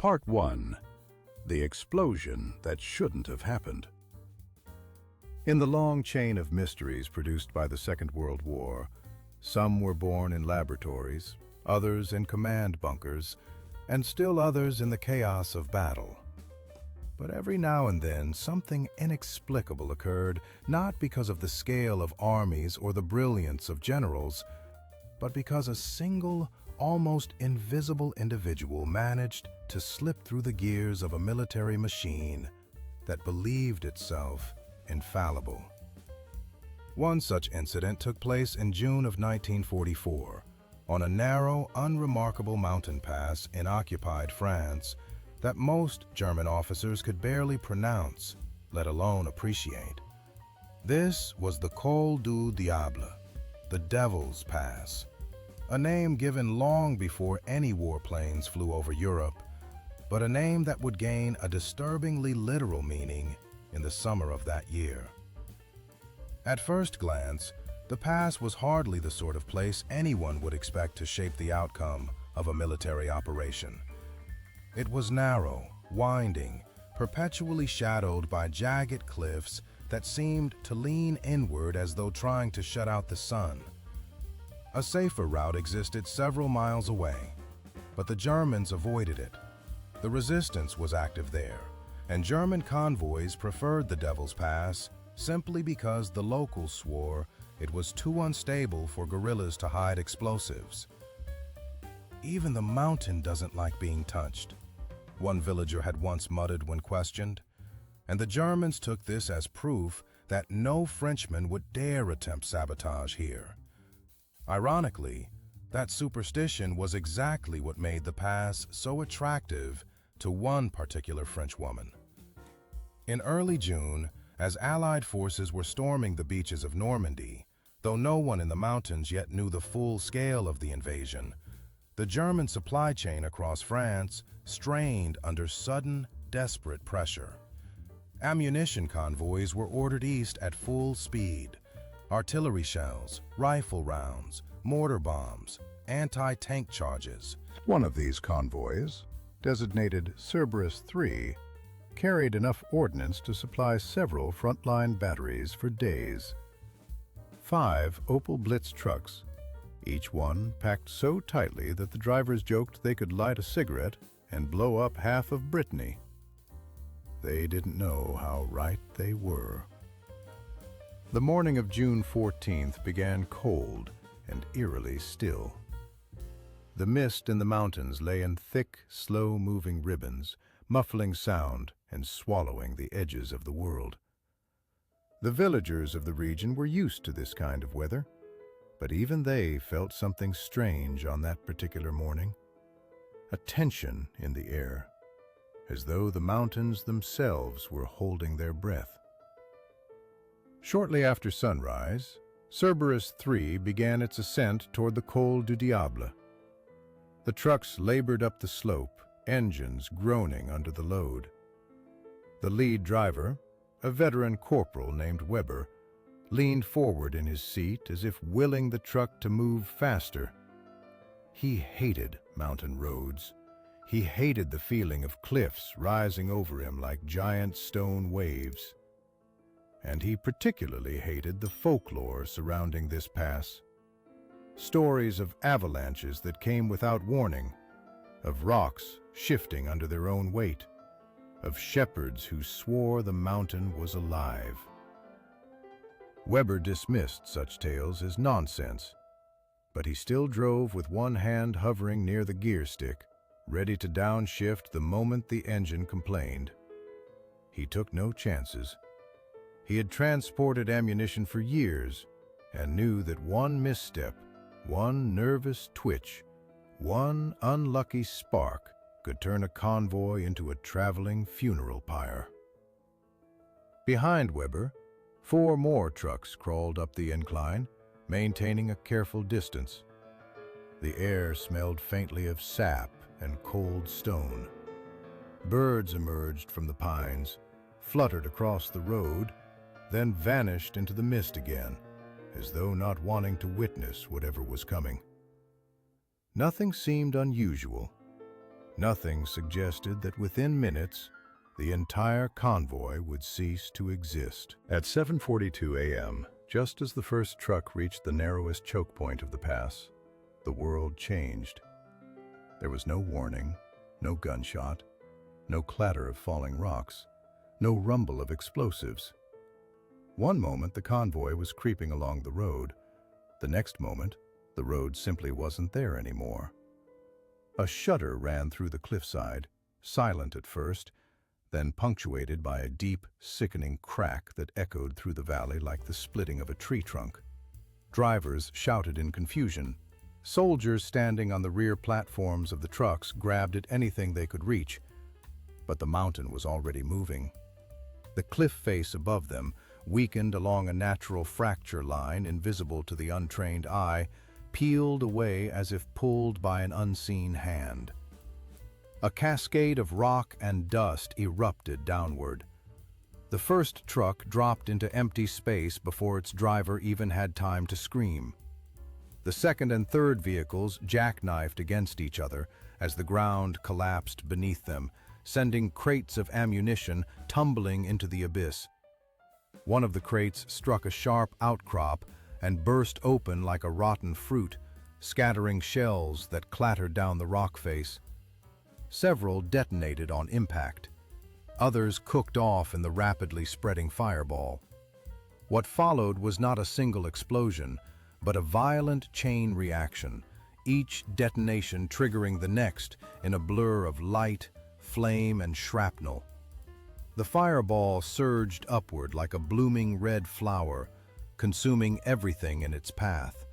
Part 1. The explosion that shouldn't have happened. In the long chain of mysteries produced by the Second World War, some were born in laboratories, others in command bunkers, and still others in the chaos of battle. But every now and then, something inexplicable occurred, not because of the scale of armies or the brilliance of generals, but because a single, almost invisible individual managed to slip through the gears of a military machine that believed itself infallible. One such incident took place in June of 1944, on a narrow, unremarkable mountain pass in occupied France that most German officers could barely pronounce, let alone appreciate. This was the Col du Diable, the Devil's Pass, a name given long before any warplanes flew over Europe, but a name that would gain a disturbingly literal meaning in the summer of that year. At first glance, the pass was hardly the sort of place anyone would expect to shape the outcome of a military operation. It was narrow, winding, perpetually shadowed by jagged cliffs that seemed to lean inward as though trying to shut out the sun. A safer route existed several miles away, but the Germans avoided it. The resistance was active there, and German convoys preferred the Devil's Pass simply because the locals swore it was too unstable for guerrillas to hide explosives. "Even the mountain doesn't like being touched," one villager had once muttered when questioned, and the Germans took this as proof that no Frenchman would dare attempt sabotage here. Ironically, that superstition was exactly what made the pass so attractive to one particular French woman. In early June, as Allied forces were storming the beaches of Normandy, though no one in the mountains yet knew the full scale of the invasion, the German supply chain across France strained under sudden, desperate pressure. Ammunition convoys were ordered east at full speed. Artillery shells, rifle rounds, mortar bombs, anti-tank charges. One of these convoys, designated Cerberus III, carried enough ordnance to supply several frontline batteries for days. 5 Opel Blitz trucks, each one packed so tightly that the drivers joked they could light a cigarette and blow up half of Brittany. They didn't know how right they were. The morning of June 14th began cold and eerily still. The mist in the mountains lay in thick, slow-moving ribbons, muffling sound and swallowing the edges of the world. The villagers of the region were used to this kind of weather, but even they felt something strange on that particular morning. A tension in the air, as though the mountains themselves were holding their breath. Shortly after sunrise, Cerberus III began its ascent toward the Col du Diable. The trucks labored up the slope, engines groaning under the load. The lead driver, a veteran corporal named Weber, leaned forward in his seat as if willing the truck to move faster. He hated mountain roads. He hated the feeling of cliffs rising over him like giant stone waves. And he particularly hated the folklore surrounding this pass. Stories of avalanches that came without warning, of rocks shifting under their own weight, of shepherds who swore the mountain was alive. Weber dismissed such tales as nonsense, but he still drove with one hand hovering near the gear stick, ready to downshift the moment the engine complained. He took no chances. He had transported ammunition for years and knew that one misstep, one nervous twitch, one unlucky spark could turn a convoy into a traveling funeral pyre. Behind Weber, 4 more trucks crawled up the incline, maintaining a careful distance. The air smelled faintly of sap and cold stone. Birds emerged from the pines, fluttered across the road, then vanished into the mist again, as though not wanting to witness whatever was coming. Nothing seemed unusual. Nothing suggested that within minutes, the entire convoy would cease to exist. At 7:42 a.m., just as the first truck reached the narrowest choke point of the pass, the world changed. There was no warning, no gunshot, no clatter of falling rocks, no rumble of explosives. One moment the convoy was creeping along the road. The next moment, the road simply wasn't there anymore. A shudder ran through the cliffside, silent at first, then punctuated by a deep, sickening crack that echoed through the valley like the splitting of a tree trunk. Drivers shouted in confusion. Soldiers standing on the rear platforms of the trucks grabbed at anything they could reach, but the mountain was already moving. The cliff face above them, weakened along a natural fracture line invisible to the untrained eye, peeled away as if pulled by an unseen hand. A cascade of rock and dust erupted downward. The first truck dropped into empty space before its driver even had time to scream. The second and third vehicles jackknifed against each other as the ground collapsed beneath them, sending crates of ammunition tumbling into the abyss. One of the crates struck a sharp outcrop and burst open like a rotten fruit, scattering shells that clattered down the rock face. Several detonated on impact. Others cooked off in the rapidly spreading fireball. What followed was not a single explosion, but a violent chain reaction, each detonation triggering the next in a blur of light, flame, and shrapnel. The fireball surged upward like a blooming red flower, consuming everything in its path,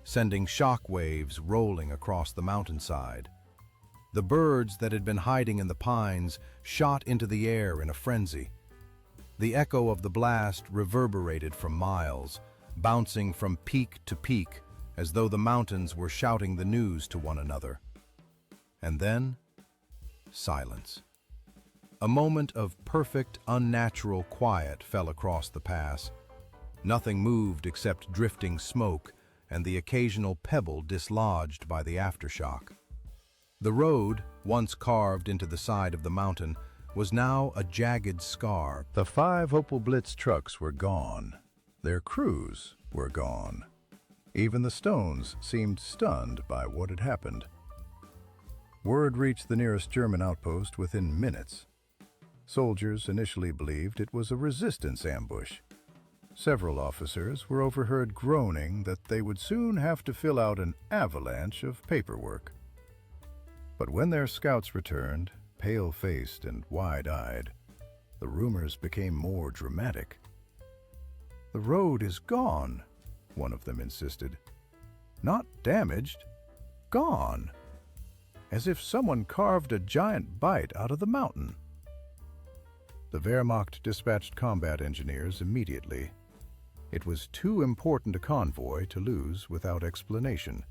sending shock waves rolling across the mountainside. The birds that had been hiding in the pines shot into the air in a frenzy. The echo of the blast reverberated for miles, bouncing from peak to peak as though the mountains were shouting the news to one another. And then, silence. A moment of perfect, unnatural quiet fell across the pass. Nothing moved except drifting smoke and the occasional pebble dislodged by the aftershock. The road, once carved into the side of the mountain, was now a jagged scar. The 5 Opel Blitz trucks were gone. Their crews were gone. Even the stones seemed stunned by what had happened. Word reached the nearest German outpost within minutes. Soldiers initially believed it was a resistance ambush. Several officers were overheard groaning that they would soon have to fill out an avalanche of paperwork. But when their scouts returned, pale-faced and wide-eyed, the rumors became more dramatic. "The road is gone," one of them insisted. "Not damaged, gone. As if someone carved a giant bite out of the mountain." The Wehrmacht dispatched combat engineers immediately. It was too important a convoy to lose without explanation.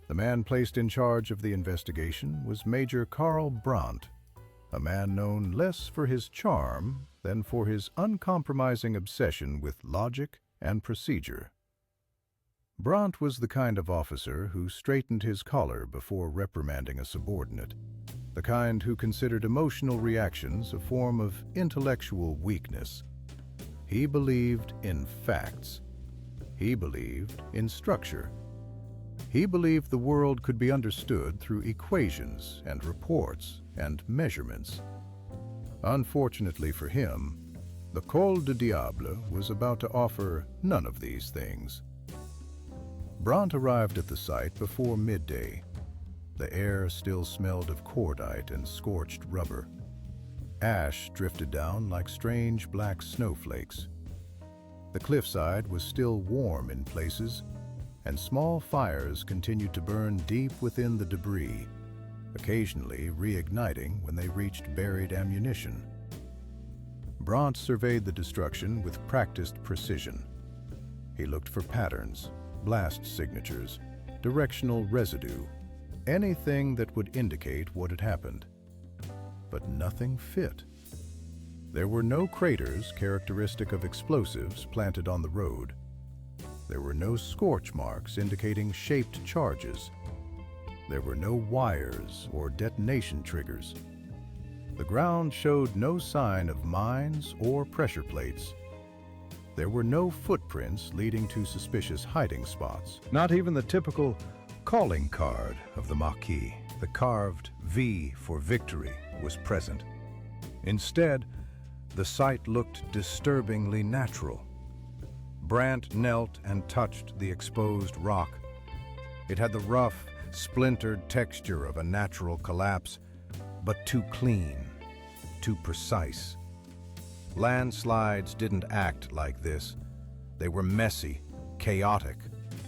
The man placed in charge of the investigation was Major Karl Brandt, a man known less for his charm than for his uncompromising obsession with logic and procedure. Brandt was the kind of officer who straightened his collar before reprimanding a subordinate, the kind who considered emotional reactions a form of intellectual weakness. He believed in facts. He believed in structure. He believed the world could be understood through equations and reports and measurements. Unfortunately for him, the Col du Diable was about to offer none of these things. Brandt arrived at the site before midday. The air still smelled of cordite and scorched rubber. Ash drifted down like strange black snowflakes. The cliffside was still warm in places, and small fires continued to burn deep within the debris, occasionally reigniting when they reached buried ammunition. Brandt surveyed the destruction with practiced precision. He looked for patterns, blast signatures, directional residue, anything that would indicate what had happened. But nothing fit. There were no craters characteristic of explosives planted on the road. There were no scorch marks indicating shaped charges. There were no wires or detonation triggers. The ground showed no sign of mines or pressure plates. There were no footprints leading to suspicious hiding spots. Not even the typical calling card of the Maquis. The carved V for victory was present. Instead, the site looked disturbingly natural. Brant knelt and touched the exposed rock. It had the rough, splintered texture of a natural collapse, but too clean, too precise. Landslides didn't act like this. They were messy, chaotic,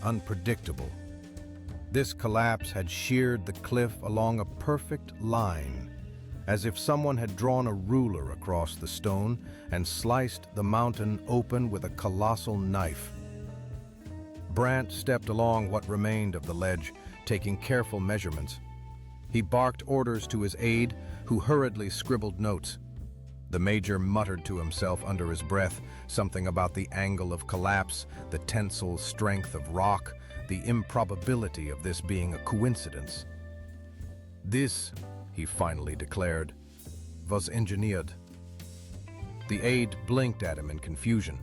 unpredictable. This collapse had sheared the cliff along a perfect line, as if someone had drawn a ruler across the stone and sliced the mountain open with a colossal knife. Brant stepped along what remained of the ledge, taking careful measurements. He barked orders to his aide, who hurriedly scribbled notes. The major muttered to himself under his breath, something about the angle of collapse, the tensile strength of rock, the improbability of this being a coincidence. This, he finally declared, was engineered. The aide blinked at him in confusion.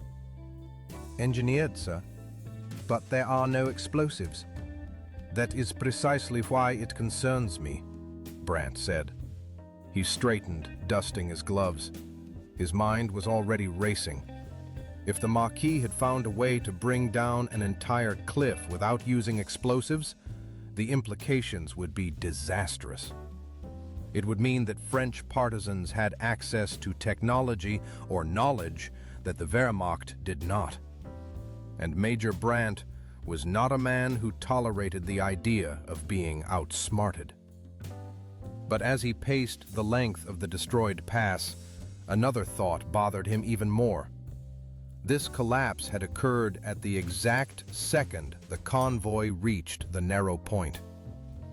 Engineered, sir? But there are no explosives. That is precisely why it concerns me, Brant said. He straightened, dusting his gloves. His mind was already racing. If the Maquis had found a way to bring down an entire cliff without using explosives, the implications would be disastrous. It would mean that French partisans had access to technology or knowledge that the Wehrmacht did not. And Major Brant was not a man who tolerated the idea of being outsmarted. But as he paced the length of the destroyed pass, another thought bothered him even more. This collapse had occurred at the exact second the convoy reached the narrow point.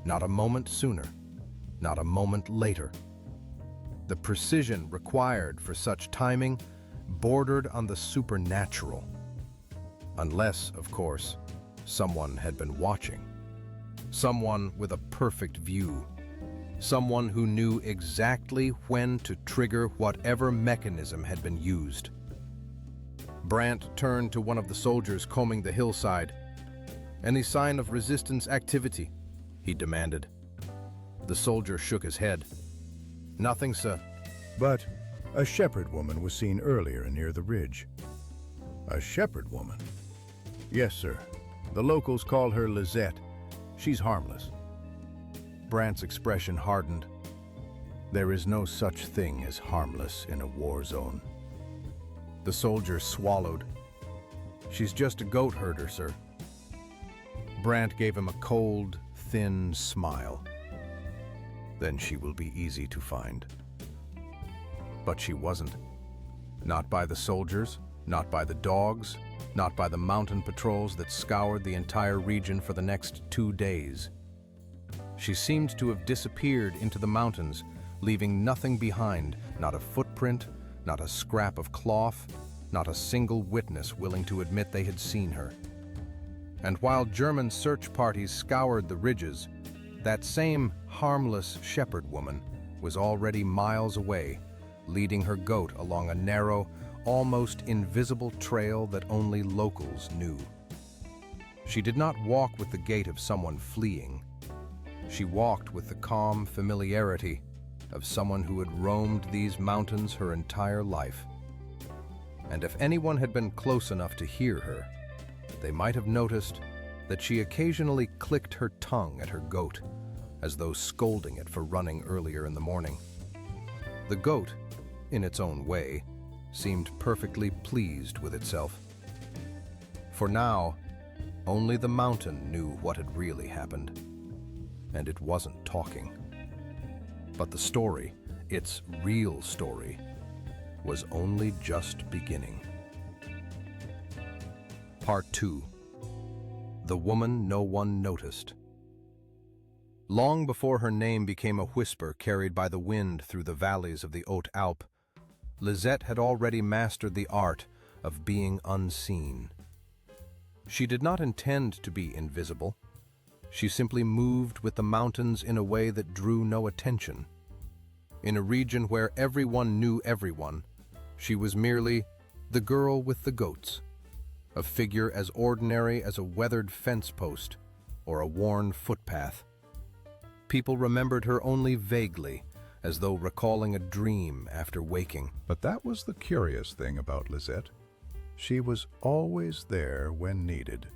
Not a moment sooner, not a moment later. The precision required for such timing bordered on the supernatural. Unless, of course, someone had been watching. Someone with a perfect view. Someone who knew exactly when to trigger whatever mechanism had been used. Brant turned to one of the soldiers combing the hillside. "Any sign of resistance activity?" he demanded. The soldier shook his head. "Nothing, sir." But a shepherd woman was seen earlier near the ridge. A shepherd woman? Yes, sir. The locals call her Lisette. She's harmless. Brant's expression hardened. There is no such thing as harmless in a war zone. The soldier swallowed. "She's just a goat herder, sir." Brant gave him a cold, thin smile. "Then she will be easy to find." But she wasn't. Not by the soldiers, not by the dogs, not by the mountain patrols that scoured the entire region for the next 2 days. She seemed to have disappeared into the mountains, leaving nothing behind, not a footprint, not a scrap of cloth, not a single witness willing to admit they had seen her. And while German search parties scoured the ridges, that same harmless shepherd woman was already miles away, leading her goat along a narrow, almost invisible trail that only locals knew. She did not walk with the gait of someone fleeing. She walked with the calm familiarity of someone who had roamed these mountains her entire life. And if anyone had been close enough to hear her, they might have noticed that she occasionally clicked her tongue at her goat, as though scolding it for running earlier in the morning. The goat, in its own way, seemed perfectly pleased with itself. For now, only the mountain knew what had really happened, and it wasn't talking. But the story, its real story, was only just beginning. Part 2. The Woman No One Noticed. Long before her name became a whisper carried by the wind through the valleys of the Haute-Alpes, Lisette had already mastered the art of being unseen. She did not intend to be invisible. She simply moved with the mountains in a way that drew no attention. In a region where everyone knew everyone, she was merely the girl with the goats, a figure as ordinary as a weathered fence post or a worn footpath. People remembered her only vaguely, as though recalling a dream after waking. But that was the curious thing about Lisette. She was always there when needed,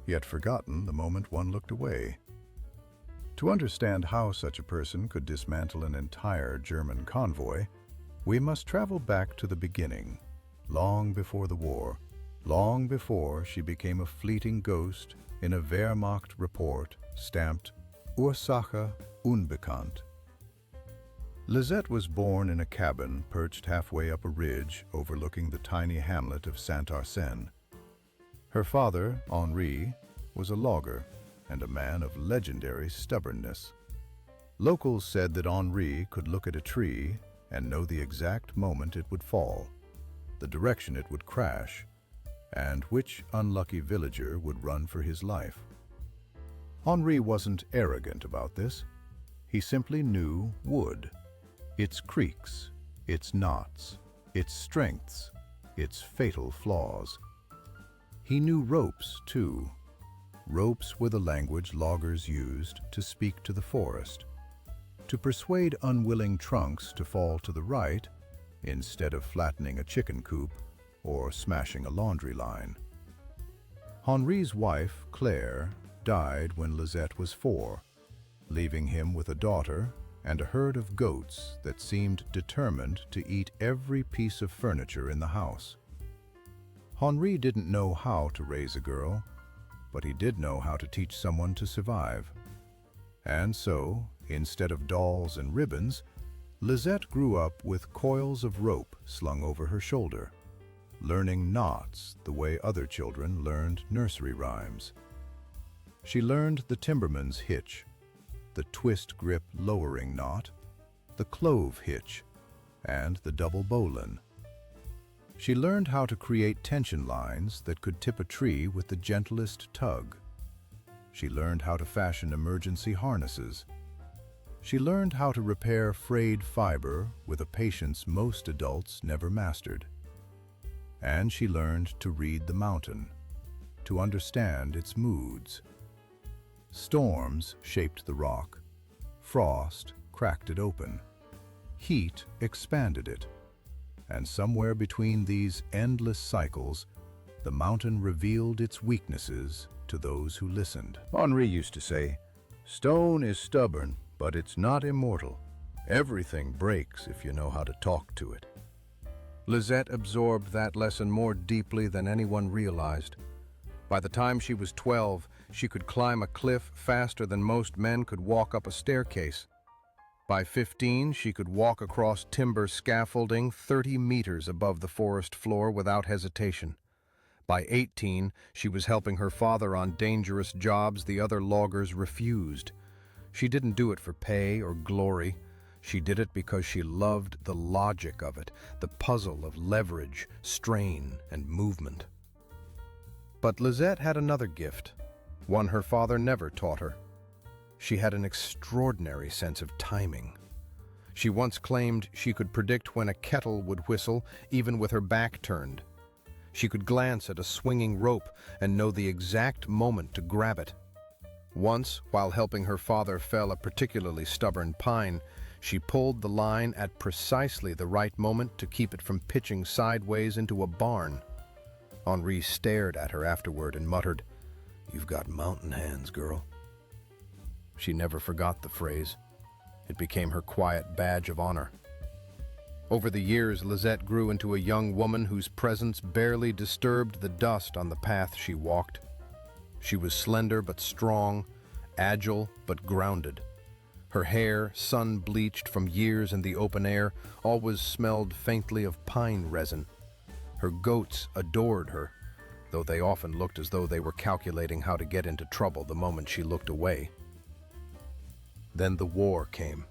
yet forgotten the moment one looked away. To understand how such a person could dismantle an entire German convoy, we must travel back to the beginning, long before the war, long before she became a fleeting ghost in a Wehrmacht report stamped Ursache unbekannt. Lisette was born in a cabin perched halfway up a ridge overlooking the tiny hamlet of Saint-Arsène. Her father, Henri, was a logger and a man of legendary stubbornness. Locals said that Henri could look at a tree and know the exact moment it would fall, the direction it would crash, and which unlucky villager would run for his life. Henri wasn't arrogant about this. He simply knew wood, its creaks, its knots, its strengths, its fatal flaws. He knew ropes, too. Ropes were the language loggers used to speak to the forest, to persuade unwilling trunks to fall to the right instead of flattening a chicken coop or smashing a laundry line. Henri's wife, Claire, died when Lisette was 4, leaving him with a daughter and a herd of goats that seemed determined to eat every piece of furniture in the house. Henri didn't know how to raise a girl, but he did know how to teach someone to survive. And so, instead of dolls and ribbons, Lisette grew up with coils of rope slung over her shoulder, learning knots the way other children learned nursery rhymes. She learned the timberman's hitch, the twist grip lowering knot, the clove hitch, and the double bowline. She learned how to create tension lines that could tip a tree with the gentlest tug. She learned how to fashion emergency harnesses. She learned how to repair frayed fiber with a patience most adults never mastered. And she learned to read the mountain, to understand its moods. Storms shaped the rock. Frost cracked it open. Heat expanded it. And somewhere between these endless cycles, the mountain revealed its weaknesses to those who listened. Henri used to say, "Stone is stubborn, but it's not immortal. Everything breaks if you know how to talk to it." Lisette absorbed that lesson more deeply than anyone realized. By the time she was 12, she could climb a cliff faster than most men could walk up a staircase. By 15, she could walk across timber scaffolding 30 meters above the forest floor without hesitation. By 18, she was helping her father on dangerous jobs the other loggers refused. She didn't do it for pay or glory. She did it because she loved the logic of it, the puzzle of leverage, strain, and movement. But Lisette had another gift, one her father never taught her. She had an extraordinary sense of timing. She once claimed she could predict when a kettle would whistle, even with her back turned. She could glance at a swinging rope and know the exact moment to grab it. Once, while helping her father fell a particularly stubborn pine, she pulled the line at precisely the right moment to keep it from pitching sideways into a barn. Henri stared at her afterward and muttered, "You've got mountain hands, girl." She never forgot the phrase. It became her quiet badge of honor. Over the years, Lisette grew into a young woman whose presence barely disturbed the dust on the path she walked. She was slender but strong, agile but grounded. Her hair, sun-bleached from years in the open air, always smelled faintly of pine resin. Her goats adored her, though they often looked as though they were calculating how to get into trouble the moment she looked away. Then the war came.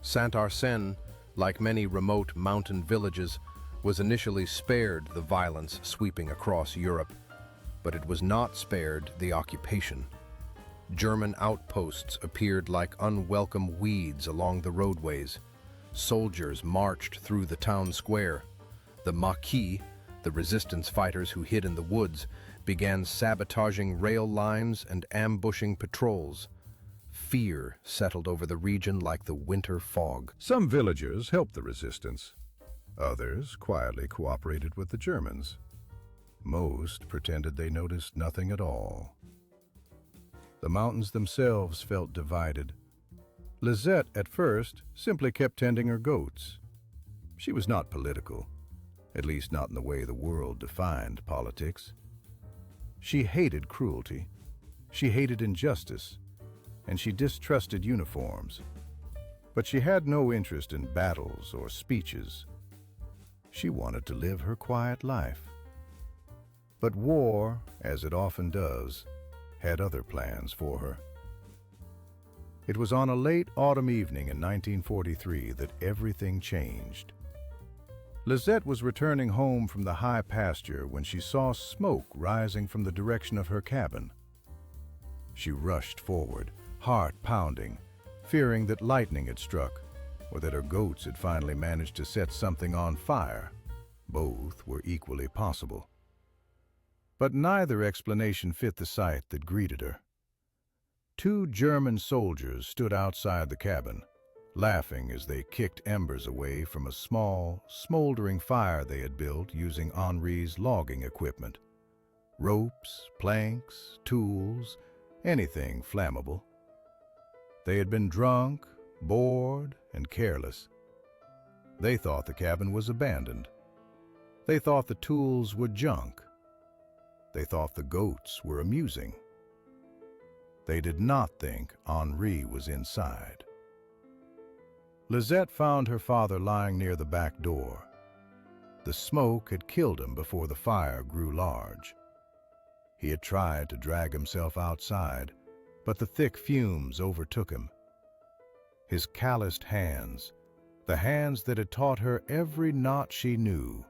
Saint-Arsène, like many remote mountain villages, was initially spared the violence sweeping across Europe, but it was not spared the occupation. German outposts appeared like unwelcome weeds along the roadways. Soldiers marched through the town square. The Maquis, the resistance fighters who hid in the woods, began sabotaging rail lines and ambushing patrols. Fear settled over the region like the winter fog. Some villagers helped the resistance. Others quietly cooperated with the Germans. Most pretended they noticed nothing at all. The mountains themselves felt divided. Lisette, at first, simply kept tending her goats. She was not political, at least not in the way the world defined politics. She hated cruelty, she hated injustice, and she distrusted uniforms. But she had no interest in battles or speeches. She wanted to live her quiet life. But war, as it often does, had other plans for her. It was on a late autumn evening in 1943 that everything changed. Lisette was returning home from the high pasture when she saw smoke rising from the direction of her cabin. She rushed forward, heart pounding, fearing that lightning had struck or that her goats had finally managed to set something on fire. Both were equally possible. But neither explanation fit the sight that greeted her. Two German soldiers stood outside the cabin, laughing as they kicked embers away from a small, smoldering fire they had built using Henri's logging equipment. Ropes, planks, tools, anything flammable. They had been drunk, bored, and careless. They thought the cabin was abandoned. They thought the tools were junk. They thought the goats were amusing. They did not think Henri was inside. Lisette found her father lying near the back door. The smoke had killed him before the fire grew large. He had tried to drag himself outside, but the thick fumes overtook him. His calloused hands, the hands that had taught her every knot she knew,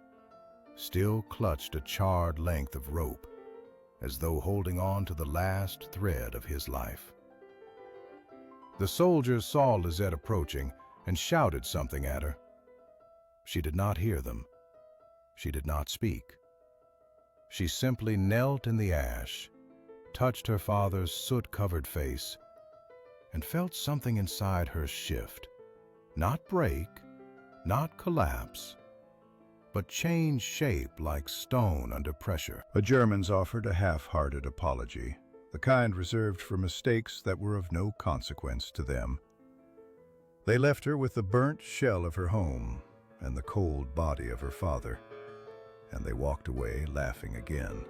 still clutched a charred length of rope, as though holding on to the last thread of his life. The soldiers saw Lisette approaching and shouted something at her. She did not hear them. She did not speak. She simply knelt in the ash, touched her father's soot-covered face, and felt something inside her shift, not break, not collapse, but change shape like stone under pressure. The Germans offered a half-hearted apology, the kind reserved for mistakes that were of no consequence to them. They left her with the burnt shell of her home and the cold body of her father, and they walked away laughing again.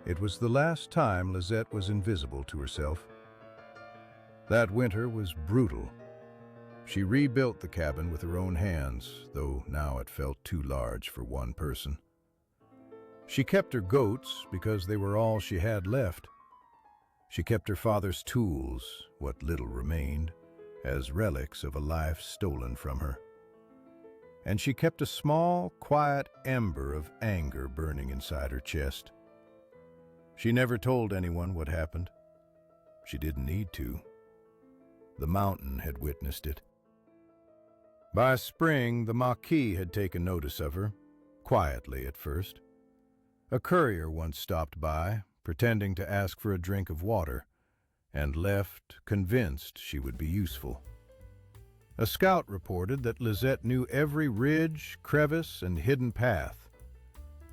It was the last time Lisette was invisible to herself. That winter was brutal. She rebuilt the cabin with her own hands, though now it felt too large for one person. She kept her goats because they were all she had left. She kept her father's tools, what little remained, as relics of a life stolen from her. And she kept a small, quiet ember of anger burning inside her chest. She never told anyone what happened. She didn't need to. The mountain had witnessed it. By spring, the Maquis had taken notice of her, quietly at first. A courier once stopped by, pretending to ask for a drink of water, and left, convinced she would be useful. A scout reported that Lisette knew every ridge, crevice, and hidden path.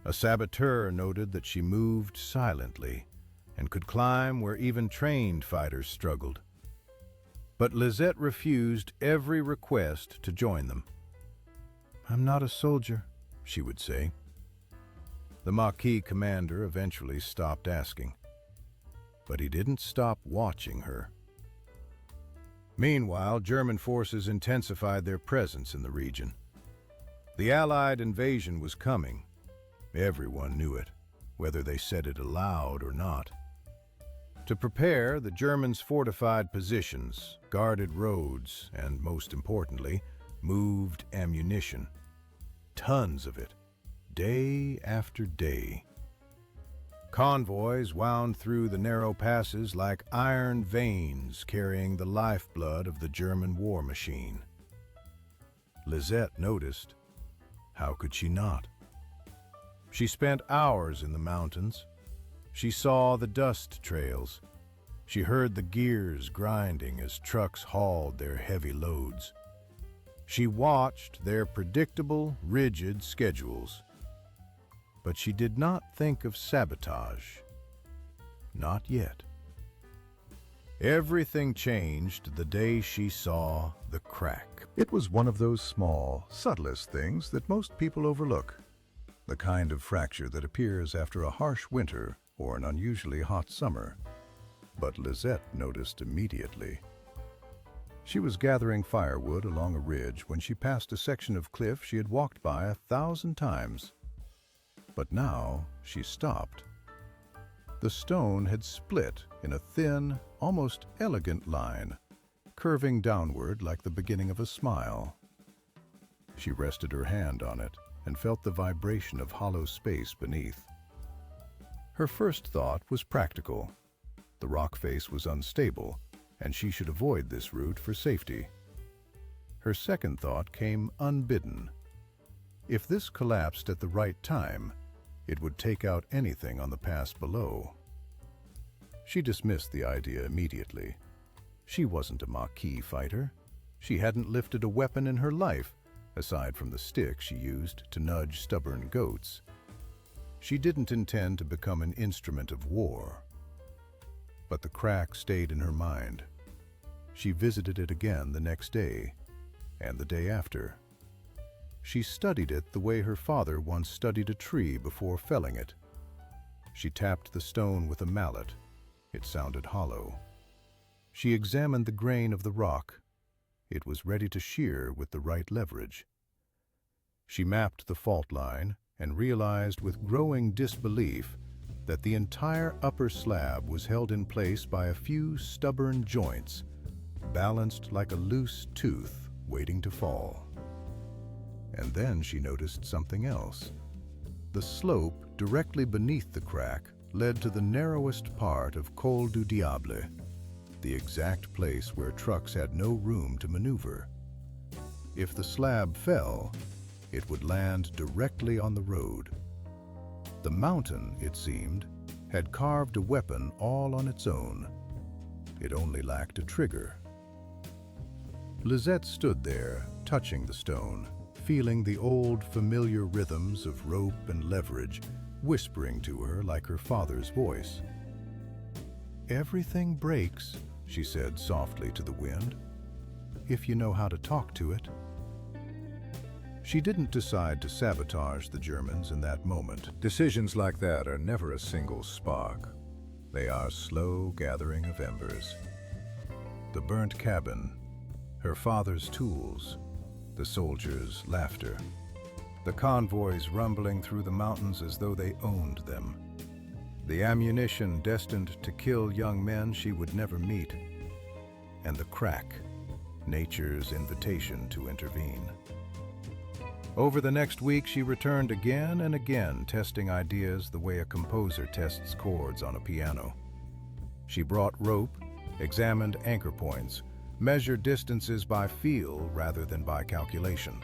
A saboteur noted that she moved silently and could climb where even trained fighters struggled. But Lisette refused every request to join them. "I'm not a soldier," she would say. The Maquis commander eventually stopped asking. But he didn't stop watching her. Meanwhile, German forces intensified their presence in the region. The Allied invasion was coming. Everyone knew it, whether they said it aloud or not. To prepare, the Germans fortified positions, guarded roads, and, most importantly, moved ammunition. Tons of it, day after day. Convoys wound through the narrow passes like iron veins carrying the lifeblood of the German war machine. Lisette noticed. How could she not? She spent hours in the mountains. She saw the dust trails. She heard the gears grinding as trucks hauled their heavy loads. She watched their predictable, rigid schedules. But she did not think of sabotage. Not yet. Everything changed the day she saw the crack. It was one of those small, subtlest things that most people overlook. The kind of fracture that appears after a harsh winter or an unusually hot summer. But Lisette noticed immediately. She was gathering firewood along a ridge when she passed a section of cliff she had walked by 1,000 times. But now she stopped. The stone had split in a thin, almost elegant line, curving downward like the beginning of a smile. She rested her hand on it and felt the vibration of hollow space beneath. Her first thought was practical. The rock face was unstable, and she should avoid this route for safety. Her second thought came unbidden. If this collapsed at the right time, it would take out anything on the pass below. She dismissed the idea immediately. She wasn't a Maquis fighter. She hadn't lifted a weapon in her life, aside from the stick she used to nudge stubborn goats. She didn't intend to become an instrument of war. But the crack stayed in her mind. She visited it again the next day, and the day after. She studied it the way her father once studied a tree before felling it. She tapped the stone with a mallet. It sounded hollow. She examined the grain of the rock. It was ready to shear with the right leverage. She mapped the fault line and realized with growing disbelief that the entire upper slab was held in place by a few stubborn joints, balanced like a loose tooth waiting to fall. And then she noticed something else. The slope directly beneath the crack led to the narrowest part of Col du Diable, the exact place where trucks had no room to maneuver. If the slab fell, it would land directly on the road. The mountain, it seemed, had carved a weapon all on its own. It only lacked a trigger. Lisette stood there, touching the stone, feeling the old familiar rhythms of rope and leverage whispering to her like her father's voice. "Everything breaks," she said softly to the wind, "if you know how to talk to it." She didn't decide to sabotage the Germans in that moment. Decisions like that are never a single spark. They are slow gathering of embers. The burnt cabin, her father's tools, the soldiers' laughter, the convoys rumbling through the mountains as though they owned them, the ammunition destined to kill young men she would never meet, and the crack, nature's invitation to intervene. Over the next week, she returned again and again, testing ideas the way a composer tests chords on a piano. She brought rope, examined anchor points, measured distances by feel rather than by calculation.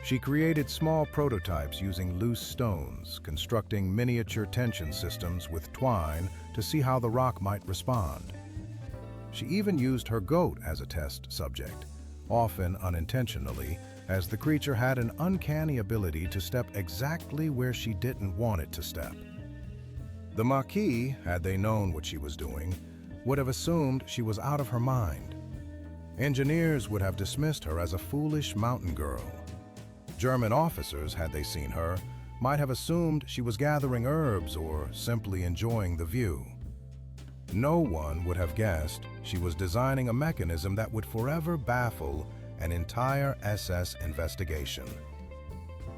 She created small prototypes using loose stones, constructing miniature tension systems with twine to see how the rock might respond. She even used her goat as a test subject, often unintentionally, as the creature had an uncanny ability to step exactly where she didn't want it to step. The Maquis, had they known what she was doing, would have assumed she was out of her mind. Engineers would have dismissed her as a foolish mountain girl. German officers, had they seen her, might have assumed she was gathering herbs or simply enjoying the view. No one would have guessed she was designing a mechanism that would forever baffle an entire SS investigation.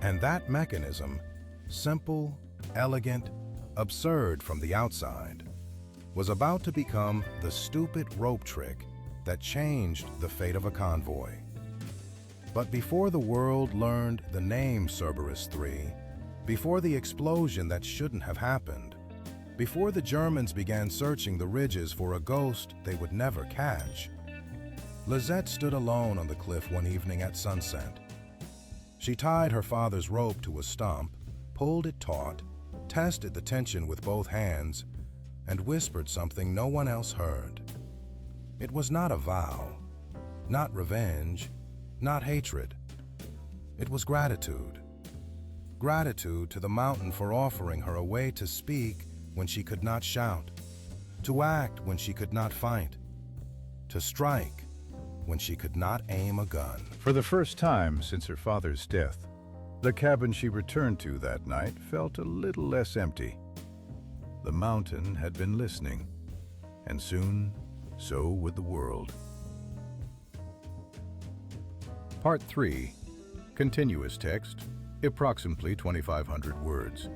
And that mechanism, simple, elegant, absurd from the outside, was about to become the stupid rope trick that changed the fate of a convoy. But before the world learned the name Cerberus 3, before the explosion that shouldn't have happened, before the Germans began searching the ridges for a ghost they would never catch. Lizette stood alone on the cliff one evening at sunset. She tied her father's rope to a stump, pulled it taut, tested the tension with both hands, and whispered something no one else heard. It was not a vow, not revenge, not hatred. It was gratitude. Gratitude to the mountain for offering her a way to speak when she could not shout, to act when she could not fight, to strike when she could not aim a gun. For the first time since her father's death, the cabin she returned to that night felt a little less empty. The mountain had been listening, and soon, so would the world. Part 3. Continuous text, approximately 2,500 words.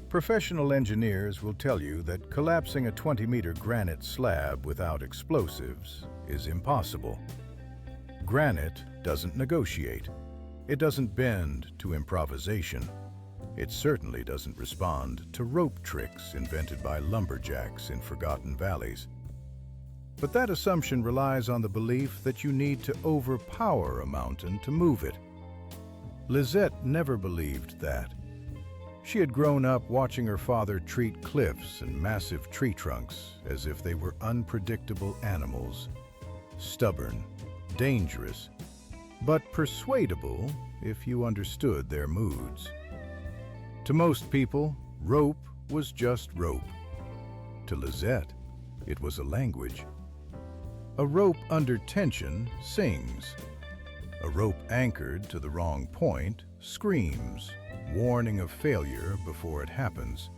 Professional engineers will tell you that collapsing a 20-meter granite slab without explosives is impossible. Granite doesn't negotiate. It doesn't bend to improvisation. It certainly doesn't respond to rope tricks invented by lumberjacks in forgotten valleys. But that assumption relies on the belief that you need to overpower a mountain to move it. Lizette never believed that. She had grown up watching her father treat cliffs and massive tree trunks as if they were unpredictable animals, stubborn, dangerous, but persuadable if you understood their moods. To most people, rope was just rope. To Lizette, it was a language. A rope under tension sings. A rope anchored to the wrong point screams, warning of failure before it happens.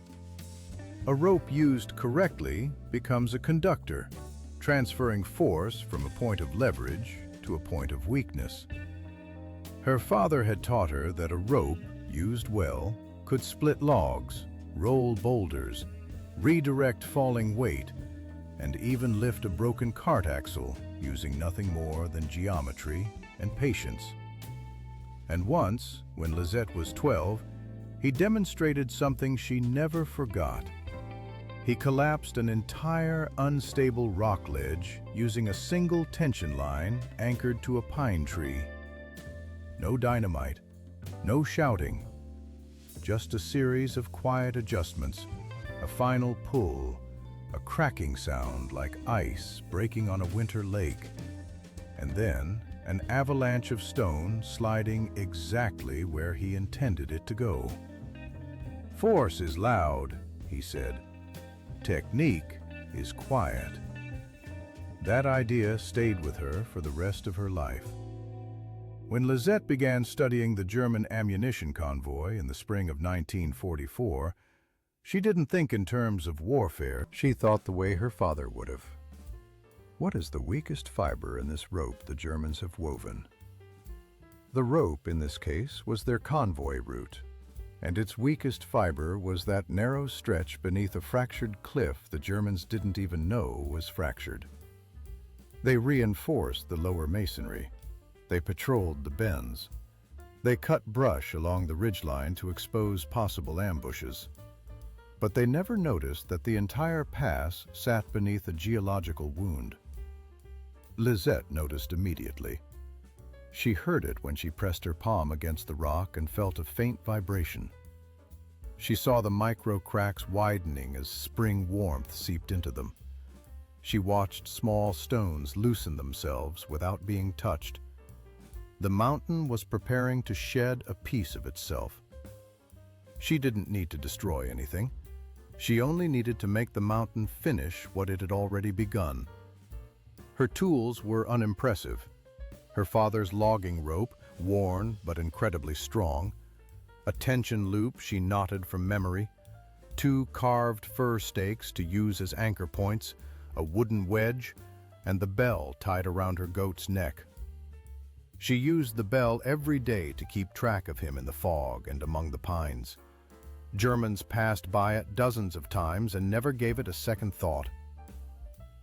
A rope used correctly becomes a conductor, transferring force from a point of leverage to a point of weakness. Her father had taught her that a rope, used well, could split logs, roll boulders, redirect falling weight, and even lift a broken cart axle using nothing more than geometry and patience. And once, when Lizette was 12, he demonstrated something she never forgot. He collapsed an entire unstable rock ledge using a single tension line anchored to a pine tree. No dynamite, no shouting, just a series of quiet adjustments, a final pull, a cracking sound like ice breaking on a winter lake, and then an avalanche of stone sliding exactly where he intended it to go. Force is loud, he said. Technique is quiet. That idea stayed with her for the rest of her life. When Lizette began studying the German ammunition convoy in the spring of 1944, she didn't think in terms of warfare. She thought the way her father would have. What is the weakest fiber in this rope the Germans have woven? The rope, in this case, was their convoy route, and its weakest fiber was that narrow stretch beneath a fractured cliff the Germans didn't even know was fractured. They reinforced the lower masonry. They patrolled the bends. They cut brush along the ridgeline to expose possible ambushes. But they never noticed that the entire pass sat beneath a geological wound. Lizette noticed immediately. She heard it when she pressed her palm against the rock and felt a faint vibration. She saw the micro cracks widening as spring warmth seeped into them. She watched small stones loosen themselves without being touched. The mountain was preparing to shed a piece of itself. She didn't need to destroy anything. She only needed to make the mountain finish what it had already begun. Her tools were unimpressive. Her father's logging rope, worn but incredibly strong, a tension loop she knotted from memory, 2 carved fir stakes to use as anchor points, a wooden wedge, and the bell tied around her goat's neck. She used the bell every day to keep track of him in the fog and among the pines. Germans passed by it dozens of times and never gave it a second thought.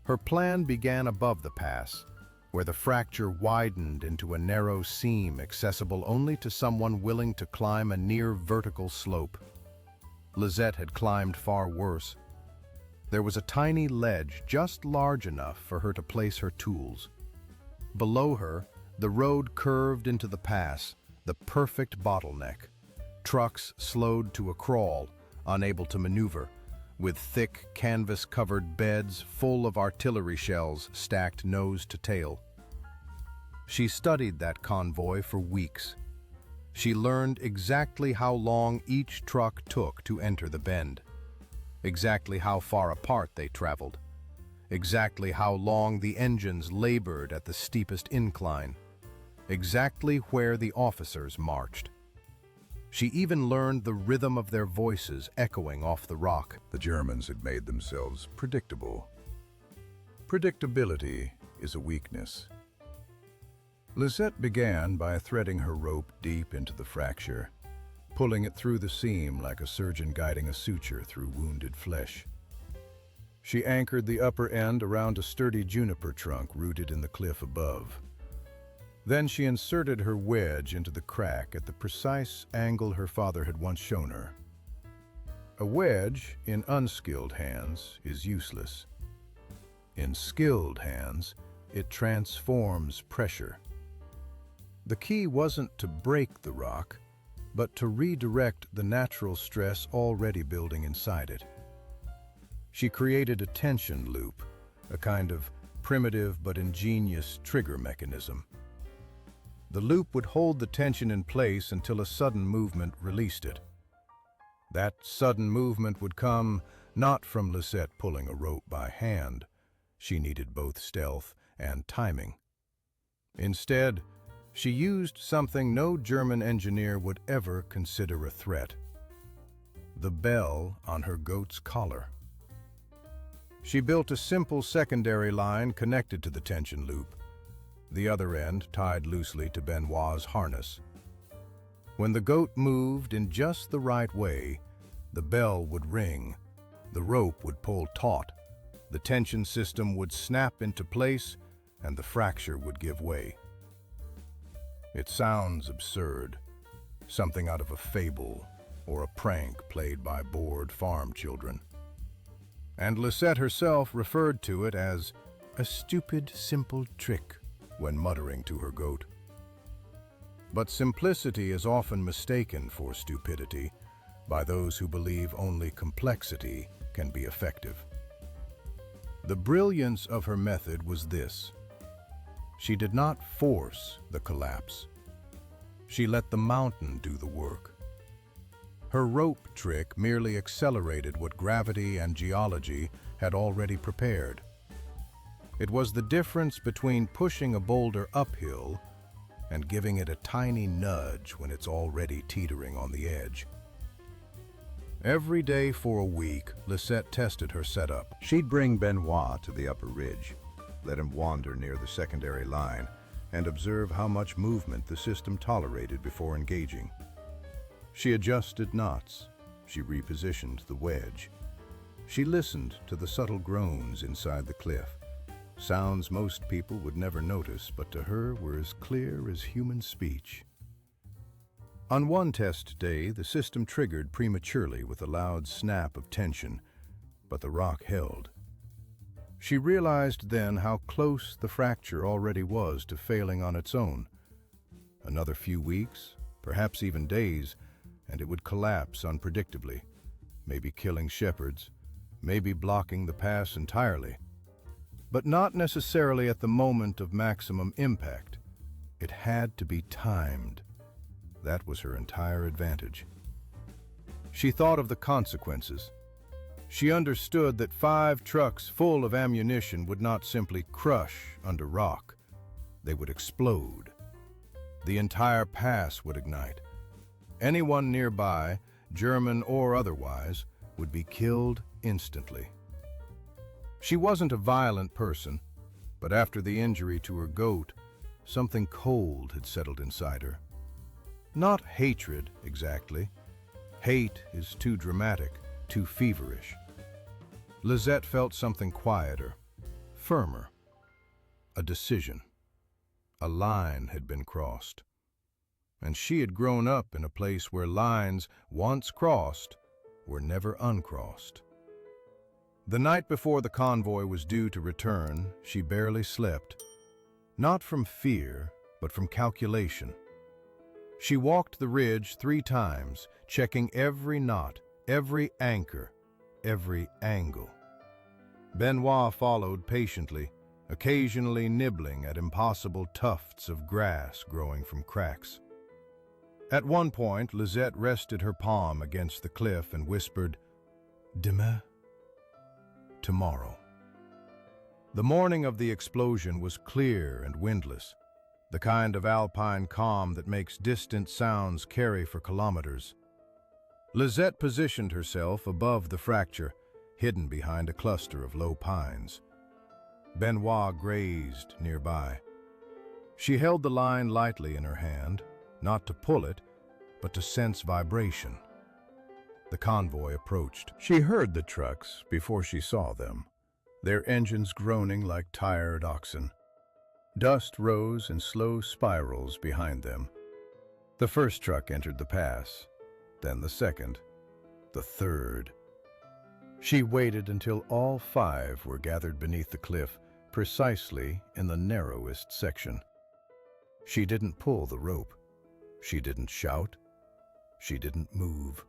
Her plan began above the pass, where the fracture widened into a narrow seam accessible only to someone willing to climb a near-vertical slope. Lisette had climbed far worse. There was a tiny ledge just large enough for her to place her tools. Below her, the road curved into the pass, the perfect bottleneck. Trucks slowed to a crawl, unable to maneuver, with thick, canvas-covered beds full of artillery shells stacked nose to tail. She studied that convoy for weeks. She learned exactly how long each truck took to enter the bend, exactly how far apart they traveled, exactly how long the engines labored at the steepest incline, exactly where the officers marched. She even learned the rhythm of their voices echoing off the rock. The Germans had made themselves predictable. Predictability is a weakness. Lisette began by threading her rope deep into the fracture, pulling it through the seam like a surgeon guiding a suture through wounded flesh. She anchored the upper end around a sturdy juniper trunk rooted in the cliff above. Then she inserted her wedge into the crack at the precise angle her father had once shown her. A wedge in unskilled hands is useless. In skilled hands, it transforms pressure. The key wasn't to break the rock, but to redirect the natural stress already building inside it. She created a tension loop, a kind of primitive but ingenious trigger mechanism. The loop would hold the tension in place until a sudden movement released it. That sudden movement would come not from Lisette pulling a rope by hand. She needed both stealth and timing. Instead, she used something no German engineer would ever consider a threat: the bell on her goat's collar. She built a simple secondary line connected to the tension loop, the other end tied loosely to Benoit's harness. When the goat moved in just the right way, the bell would ring, the rope would pull taut, the tension system would snap into place, and the fracture would give way. It sounds absurd, something out of a fable or a prank played by bored farm children. And Lisette herself referred to it as a stupid, simple trick when muttering to her goat. But simplicity is often mistaken for stupidity by those who believe only complexity can be effective. The brilliance of her method was this: she did not force the collapse. She let the mountain do the work. Her rope trick merely accelerated what gravity and geology had already prepared. It was the difference between pushing a boulder uphill and giving it a tiny nudge when it's already teetering on the edge. Every day for a week, Lisette tested her setup. She'd bring Benoit to the upper ridge, let him wander near the secondary line, and observe how much movement the system tolerated before engaging. She adjusted knots. She repositioned the wedge. She listened to the subtle groans inside the cliff, sounds most people would never notice, but to her were as clear as human speech. On one test day, the system triggered prematurely with a loud snap of tension, but the rock held. She realized then how close the fracture already was to failing on its own. Another few weeks, perhaps even days, and it would collapse unpredictably, maybe killing shepherds, maybe blocking the pass entirely. But not necessarily at the moment of maximum impact. It had to be timed. That was her entire advantage. She thought of the consequences. She understood that 5 trucks full of ammunition would not simply crush under rock. They would explode. The entire pass would ignite. Anyone nearby, German or otherwise, would be killed instantly. She wasn't a violent person, but after the injury to her goat, something cold had settled inside her. Not hatred, exactly. Hate is too dramatic, too feverish. Lisette felt something quieter, firmer. A decision. A line had been crossed. And she had grown up in a place where lines, once crossed, were never uncrossed. The night before the convoy was due to return, she barely slept, not from fear, but from calculation. She walked the ridge 3 times, checking every knot, every anchor, every angle. Benoit followed patiently, occasionally nibbling at impossible tufts of grass growing from cracks. At one point, Lisette rested her palm against the cliff and whispered, "Demain?" Tomorrow. The morning of the explosion was clear and windless, the kind of alpine calm that makes distant sounds carry for kilometers. Lisette positioned herself above the fracture, hidden behind a cluster of low pines. Benoit grazed nearby. She held the line lightly in her hand, not to pull it, but to sense vibration. The convoy approached. She heard the trucks before she saw them, their engines groaning like tired oxen. Dust rose in slow spirals behind them. The first truck entered the pass, then the second, the third. She waited until all 5 were gathered beneath the cliff, precisely in the narrowest section. She didn't pull the rope. She didn't shout. She didn't move.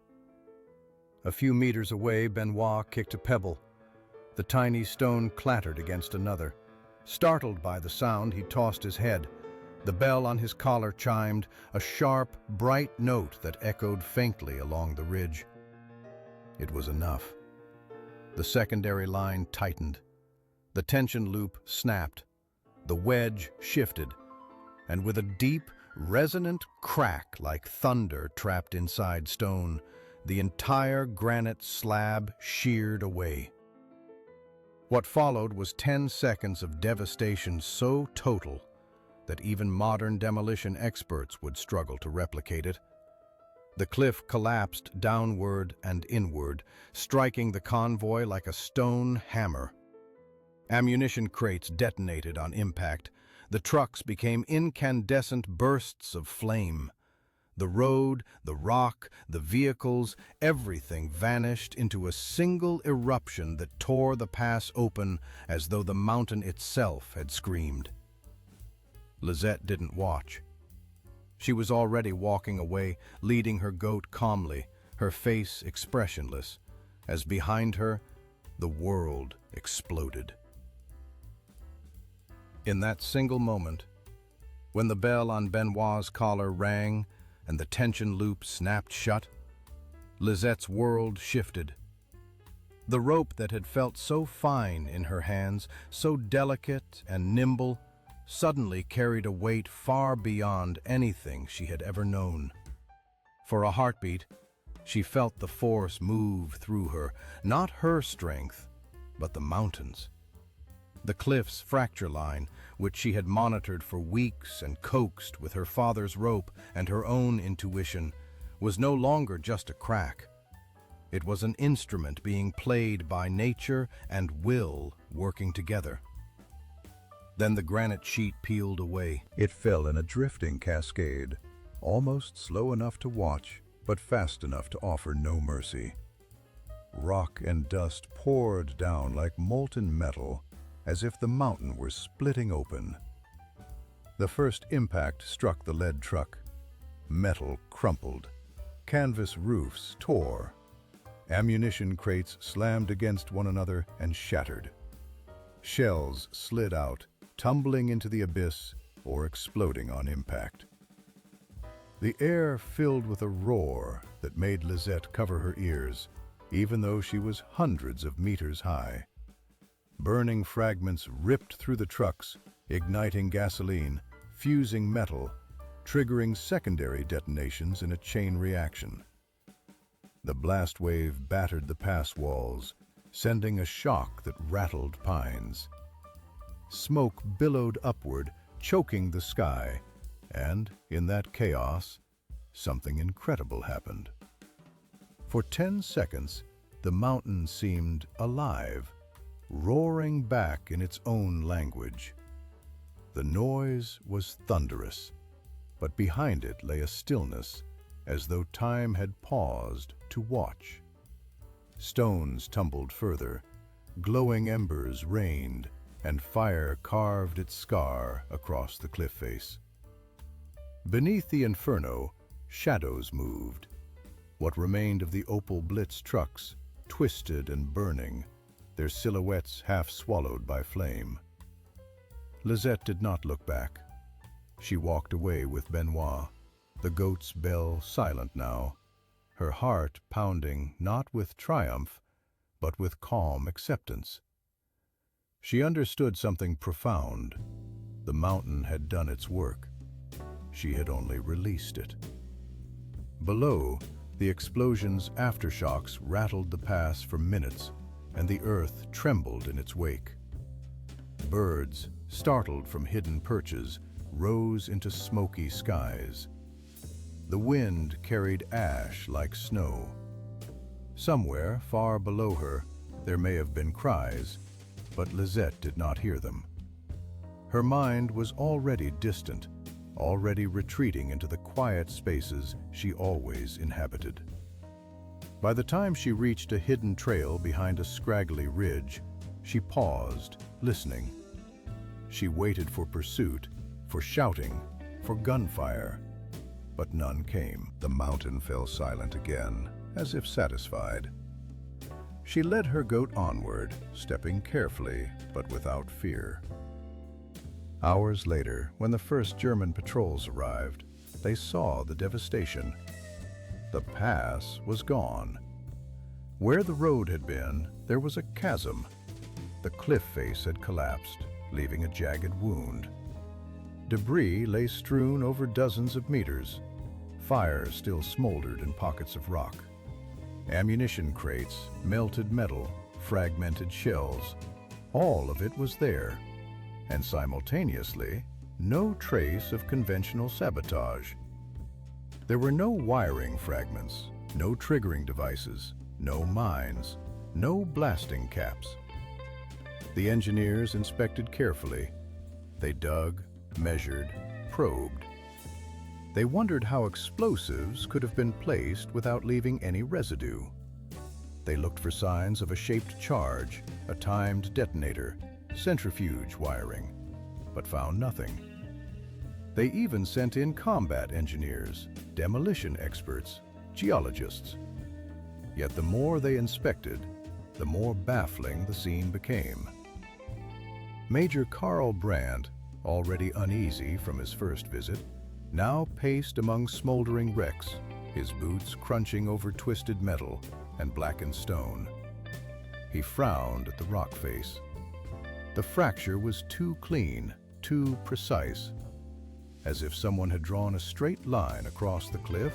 A few meters away, Benoit kicked a pebble. The tiny stone clattered against another. Startled by the sound, he tossed his head. The bell on his collar chimed, a sharp, bright note that echoed faintly along the ridge. It was enough. The secondary line tightened. The tension loop snapped. The wedge shifted, and with a deep, resonant crack like thunder trapped inside stone, the entire granite slab sheared away. What followed was 10 seconds of devastation so total that even modern demolition experts would struggle to replicate it. The cliff collapsed downward and inward, striking the convoy like a stone hammer. Ammunition crates detonated on impact. The trucks became incandescent bursts of flame. The road, the rock, the vehicles, everything vanished into a single eruption that tore the pass open as though the mountain itself had screamed. Lisette didn't watch. She was already walking away, leading her goat calmly, her face expressionless, as behind her, the world exploded. In that single moment, when the bell on Benoit's collar rang and the tension loop snapped shut, Lisette's world shifted. The rope that had felt so fine in her hands, so delicate and nimble, suddenly carried a weight far beyond anything she had ever known. For a heartbeat, she felt the force move through her, not her strength, but the mountain's. The cliff's fracture line, which she had monitored for weeks and coaxed with her father's rope and her own intuition, was no longer just a crack. It was an instrument being played by nature and will working together. Then the granite sheet peeled away. It fell in a drifting cascade, almost slow enough to watch, but fast enough to offer no mercy. Rock and dust poured down like molten metal, as if the mountain were splitting open. The first impact struck the lead truck. Metal crumpled. Canvas roofs tore. Ammunition crates slammed against one another and shattered. Shells slid out, tumbling into the abyss or exploding on impact. The air filled with a roar that made Lisette cover her ears, even though she was hundreds of meters high. Burning fragments ripped through the trucks, igniting gasoline, fusing metal, triggering secondary detonations in a chain reaction. The blast wave battered the pass walls, sending a shock that rattled pines. Smoke billowed upward, choking the sky, and, in that chaos, something incredible happened. For 10 seconds, the mountain seemed alive, roaring back in its own language. The noise was thunderous, but behind it lay a stillness, as though time had paused to watch. Stones tumbled further, glowing embers rained, and fire carved its scar across the cliff face. Beneath the inferno, shadows moved. What remained of the Opel Blitz trucks, twisted and burning, their silhouettes half swallowed by flame. Lisette did not look back. She walked away with Benoit, the goat's bell silent now, her heart pounding not with triumph, but with calm acceptance. She understood something profound. The mountain had done its work. She had only released it. Below, the explosion's aftershocks rattled the pass for minutes, and the earth trembled in its wake. Birds, startled from hidden perches, rose into smoky skies. The wind carried ash like snow. Somewhere, far below her, there may have been cries, but Lisette did not hear them. Her mind was already distant, already retreating into the quiet spaces she always inhabited. By the time she reached a hidden trail behind a scraggly ridge, she paused, listening. She waited for pursuit, for shouting, for gunfire, but none came. The mountain fell silent again, as if satisfied. She led her goat onward, stepping carefully but without fear. Hours later, when the first German patrols arrived, they saw the devastation. The pass was gone. Where the road had been, there was a chasm. The cliff face had collapsed, leaving a jagged wound. Debris lay strewn over dozens of meters. Fire still smoldered in pockets of rock. Ammunition crates, melted metal, fragmented shells, all of it was there. And simultaneously, no trace of conventional sabotage. There were no wiring fragments, no triggering devices, no mines, no blasting caps. The engineers inspected carefully. They dug, measured, probed. They wondered how explosives could have been placed without leaving any residue. They looked for signs of a shaped charge, a timed detonator, centrifuge wiring, but found nothing. They even sent in combat engineers, demolition experts, geologists. Yet the more they inspected, the more baffling the scene became. Major Karl Brandt, already uneasy from his first visit, now paced among smoldering wrecks, his boots crunching over twisted metal and blackened stone. He frowned at the rock face. The fracture was too clean, too precise, as if someone had drawn a straight line across the cliff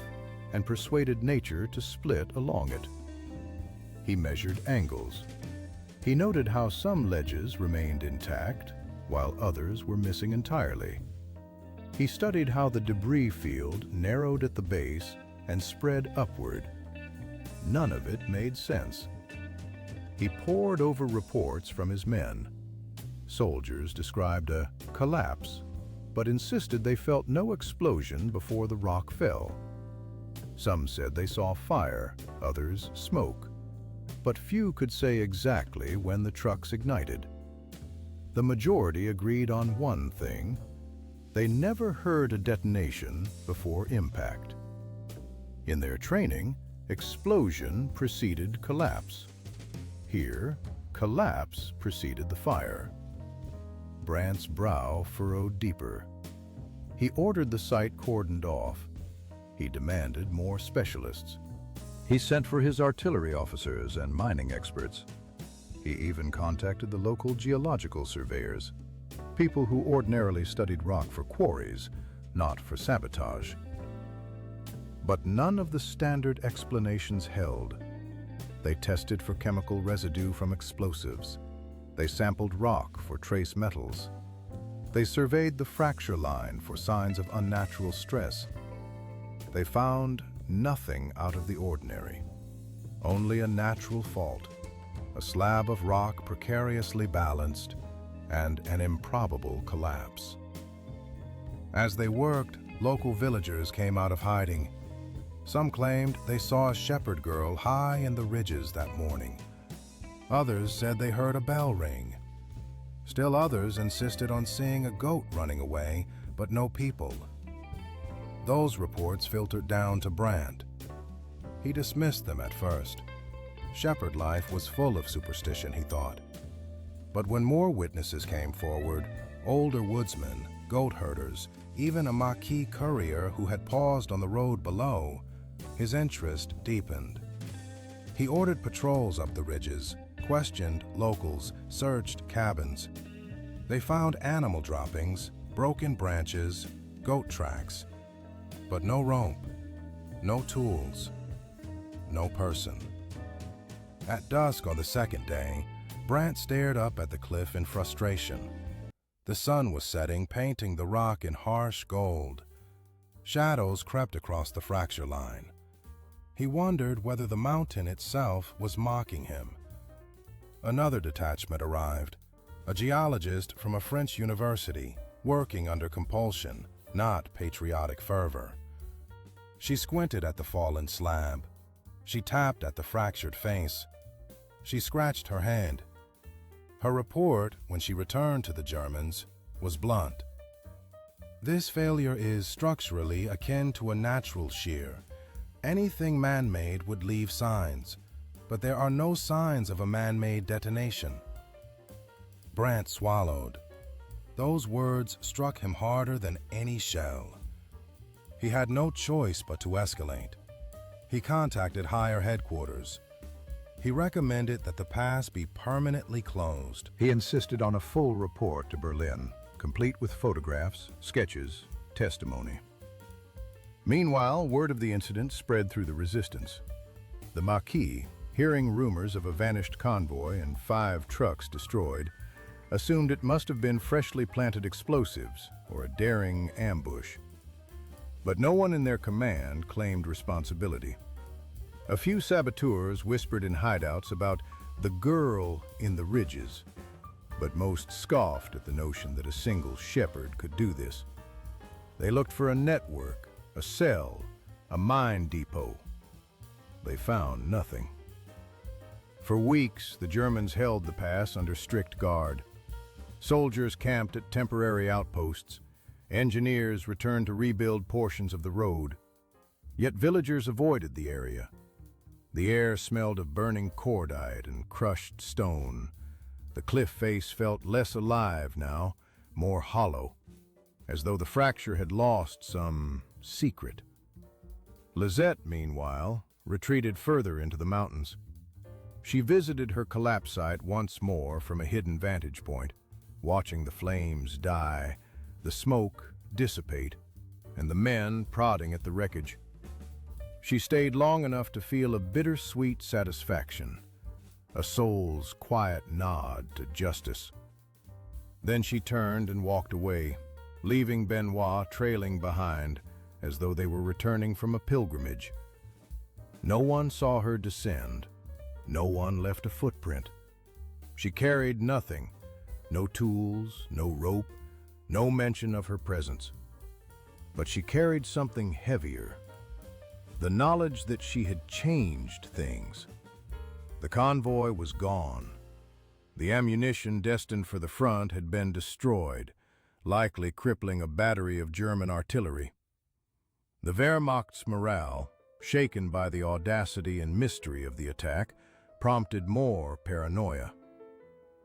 and persuaded nature to split along it. He measured angles. He noted how some ledges remained intact, while others were missing entirely. He studied how the debris field narrowed at the base and spread upward. None of it made sense. He pored over reports from his men. Soldiers described a collapse, but insisted they felt no explosion before the rock fell. Some said they saw fire, others smoke, but few could say exactly when the trucks ignited. The majority agreed on one thing: they never heard a detonation before impact. In their training, explosion preceded collapse. Here, collapse preceded the fire. Brandt's brow furrowed deeper. He ordered the site cordoned off. He demanded more specialists. He sent for his artillery officers and mining experts. He even contacted the local geological surveyors, people who ordinarily studied rock for quarries, not for sabotage. But none of the standard explanations held. They tested for chemical residue from explosives. They sampled rock for trace metals. They surveyed the fracture line for signs of unnatural stress. They found nothing out of the ordinary, only a natural fault, a slab of rock precariously balanced, and an improbable collapse. As they worked, local villagers came out of hiding. Some claimed they saw a shepherd girl high in the ridges that morning. Others said they heard a bell ring. Still others insisted on seeing a goat running away, but no people. Those reports filtered down to Brandt. He dismissed them at first. Shepherd life was full of superstition, he thought. But when more witnesses came forward, older woodsmen, goat herders, even a Maquis courier who had paused on the road below, his interest deepened. He ordered patrols up the ridges, questioned locals, searched cabins. They found animal droppings, broken branches, goat tracks, but no rope, no tools, no person. At dusk on the second day, Brandt stared up at the cliff in frustration. The sun was setting, painting the rock in harsh gold. Shadows crept across the fracture line. He wondered whether the mountain itself was mocking him. Another detachment arrived, a geologist from a French university, working under compulsion, not patriotic fervor. She squinted at the fallen slab. She tapped at the fractured face. She scratched her hand. Her report, when she returned to the Germans, was blunt. This failure is structurally akin to a natural shear. Anything man-made would leave signs, but there are no signs of a man-made detonation. Brandt swallowed. Those words struck him harder than any shell. He had no choice but to escalate. He contacted higher headquarters. He recommended that the pass be permanently closed. He insisted on a full report to Berlin, complete with photographs, sketches, testimony. Meanwhile, word of the incident spread through the resistance. The Maquis, hearing rumors of a vanished convoy and 5 trucks destroyed, assumed it must have been freshly planted explosives or a daring ambush. But no one in their command claimed responsibility. A few saboteurs whispered in hideouts about the girl in the ridges, but most scoffed at the notion that a single shepherd could do this. They looked for a network, a cell, a mine depot. They found nothing. For weeks, the Germans held the pass under strict guard. Soldiers camped at temporary outposts. Engineers returned to rebuild portions of the road. Yet villagers avoided the area. The air smelled of burning cordite and crushed stone. The cliff face felt less alive now, more hollow, as though the fracture had lost some secret. Lisette, meanwhile, retreated further into the mountains. She visited her collapse site once more from a hidden vantage point, watching the flames die, the smoke dissipate, and the men prodding at the wreckage. She stayed long enough to feel a bittersweet satisfaction, a soul's quiet nod to justice. Then she turned and walked away, leaving Benoit trailing behind, as though they were returning from a pilgrimage. No one saw her descend. No one left a footprint. She carried nothing, no tools, no rope, no mention of her presence. But she carried something heavier, the knowledge that she had changed things. The convoy was gone. The ammunition destined for the front had been destroyed, likely crippling a battery of German artillery. The Wehrmacht's morale, shaken by the audacity and mystery of the attack, prompted more paranoia.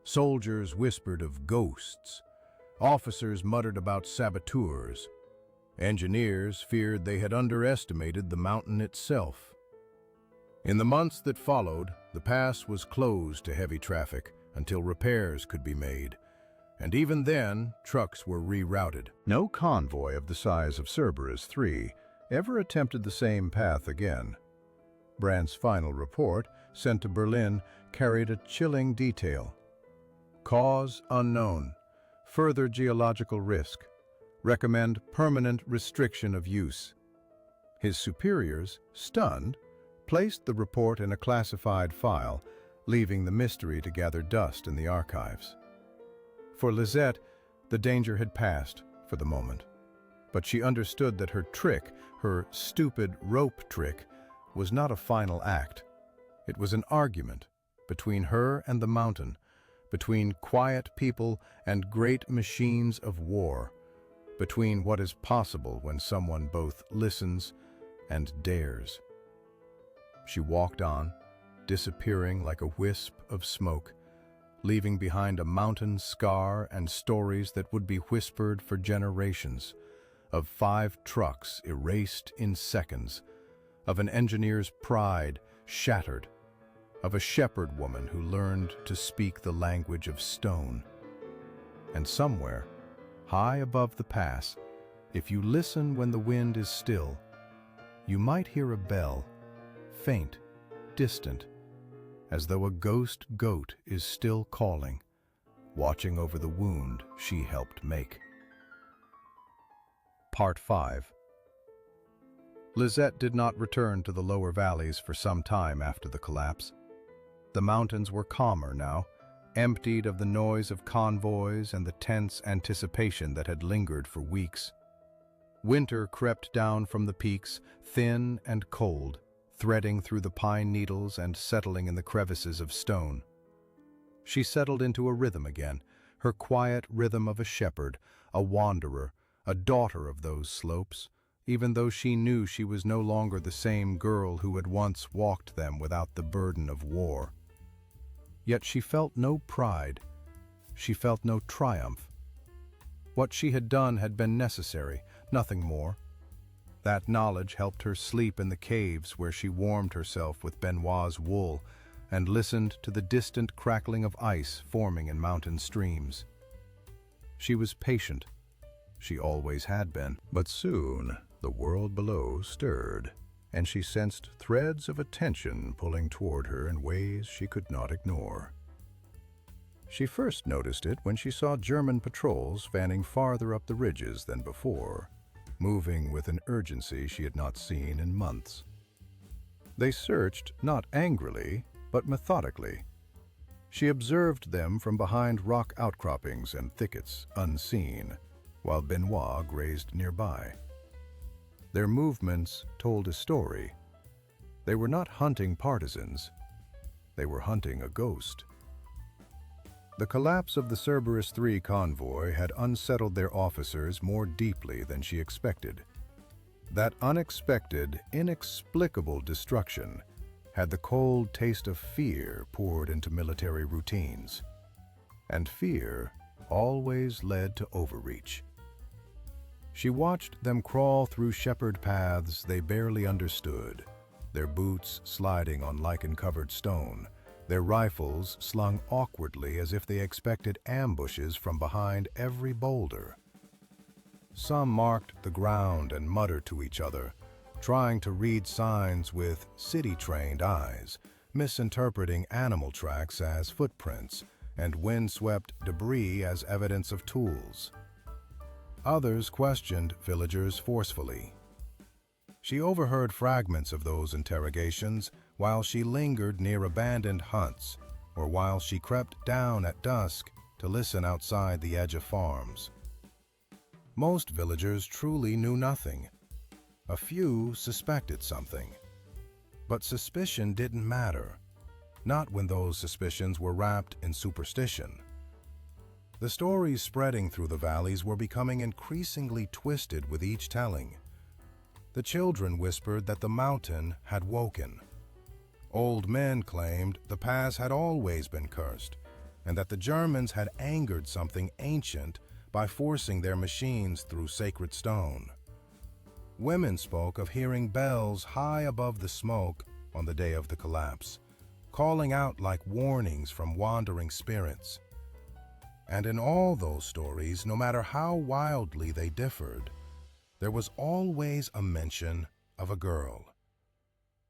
Soldiers whispered of ghosts. Officers muttered about saboteurs. Engineers feared they had underestimated the mountain itself. In the months that followed, the pass was closed to heavy traffic until repairs could be made, and even then, trucks were rerouted. No convoy of the size of Cerberus 3 ever attempted the same path again. Brandt's final report, sent to Berlin, carried a chilling detail. Cause unknown. Further geological risk. Recommend permanent restriction of use. His superiors, stunned, placed the report in a classified file, leaving the mystery to gather dust in the archives. For Lisette, the danger had passed for the moment, But she understood that her trick, her stupid rope trick, was not a final act. It was an argument between her and the mountain, between quiet people and great machines of war, between what is possible when someone both listens and dares. She walked on, disappearing like a wisp of smoke, leaving behind a mountain scar and stories that would be whispered for generations, of 5 trucks erased in seconds, of an engineer's pride shattered, of a shepherd woman who learned to speak the language of stone. And somewhere, high above the pass, if you listen when the wind is still, you might hear a bell, faint, distant, as though a ghost goat is still calling, watching over the wound she helped make. Part 5. Lisette did not return to the lower valleys for some time after the collapse. The mountains were calmer now, emptied of the noise of convoys and the tense anticipation that had lingered for weeks. Winter crept down from the peaks, thin and cold, threading through the pine needles and settling in the crevices of stone. She settled into a rhythm again, her quiet rhythm of a shepherd, a wanderer, a daughter of those slopes, even though she knew she was no longer the same girl who had once walked them without the burden of war. Yet she felt no pride. She felt no triumph. What she had done had been necessary, nothing more. That knowledge helped her sleep in the caves where she warmed herself with Benoit's wool and listened to the distant crackling of ice forming in mountain streams. She was patient. She always had been. But soon the world below stirred, and she sensed threads of attention pulling toward her in ways she could not ignore. She first noticed it when she saw German patrols fanning farther up the ridges than before, moving with an urgency she had not seen in months. They searched not angrily, but methodically. She observed them from behind rock outcroppings and thickets, unseen, while Benoit grazed nearby. Their movements told a story. They were not hunting partisans. They were hunting a ghost. The collapse of the Cerberus III convoy had unsettled their officers more deeply than she expected. That unexpected, inexplicable destruction had the cold taste of fear poured into military routines. And fear always led to overreach. She watched them crawl through shepherd paths they barely understood, their boots sliding on lichen-covered stone, their rifles slung awkwardly as if they expected ambushes from behind every boulder. Some marked the ground and muttered to each other, trying to read signs with city-trained eyes, misinterpreting animal tracks as footprints and wind-swept debris as evidence of tools. Others questioned villagers forcefully. She overheard fragments of those interrogations while she lingered near abandoned huts or while she crept down at dusk to listen outside the edge of farms. Most villagers truly knew nothing. A few suspected something. But suspicion didn't matter, not when those suspicions were wrapped in superstition. The stories spreading through the valleys were becoming increasingly twisted with each telling. The children whispered that the mountain had woken. Old men claimed the pass had always been cursed, and that the Germans had angered something ancient by forcing their machines through sacred stone. Women spoke of hearing bells high above the smoke on the day of the collapse, calling out like warnings from wandering spirits. And in all those stories, no matter how wildly they differed, there was always a mention of a girl.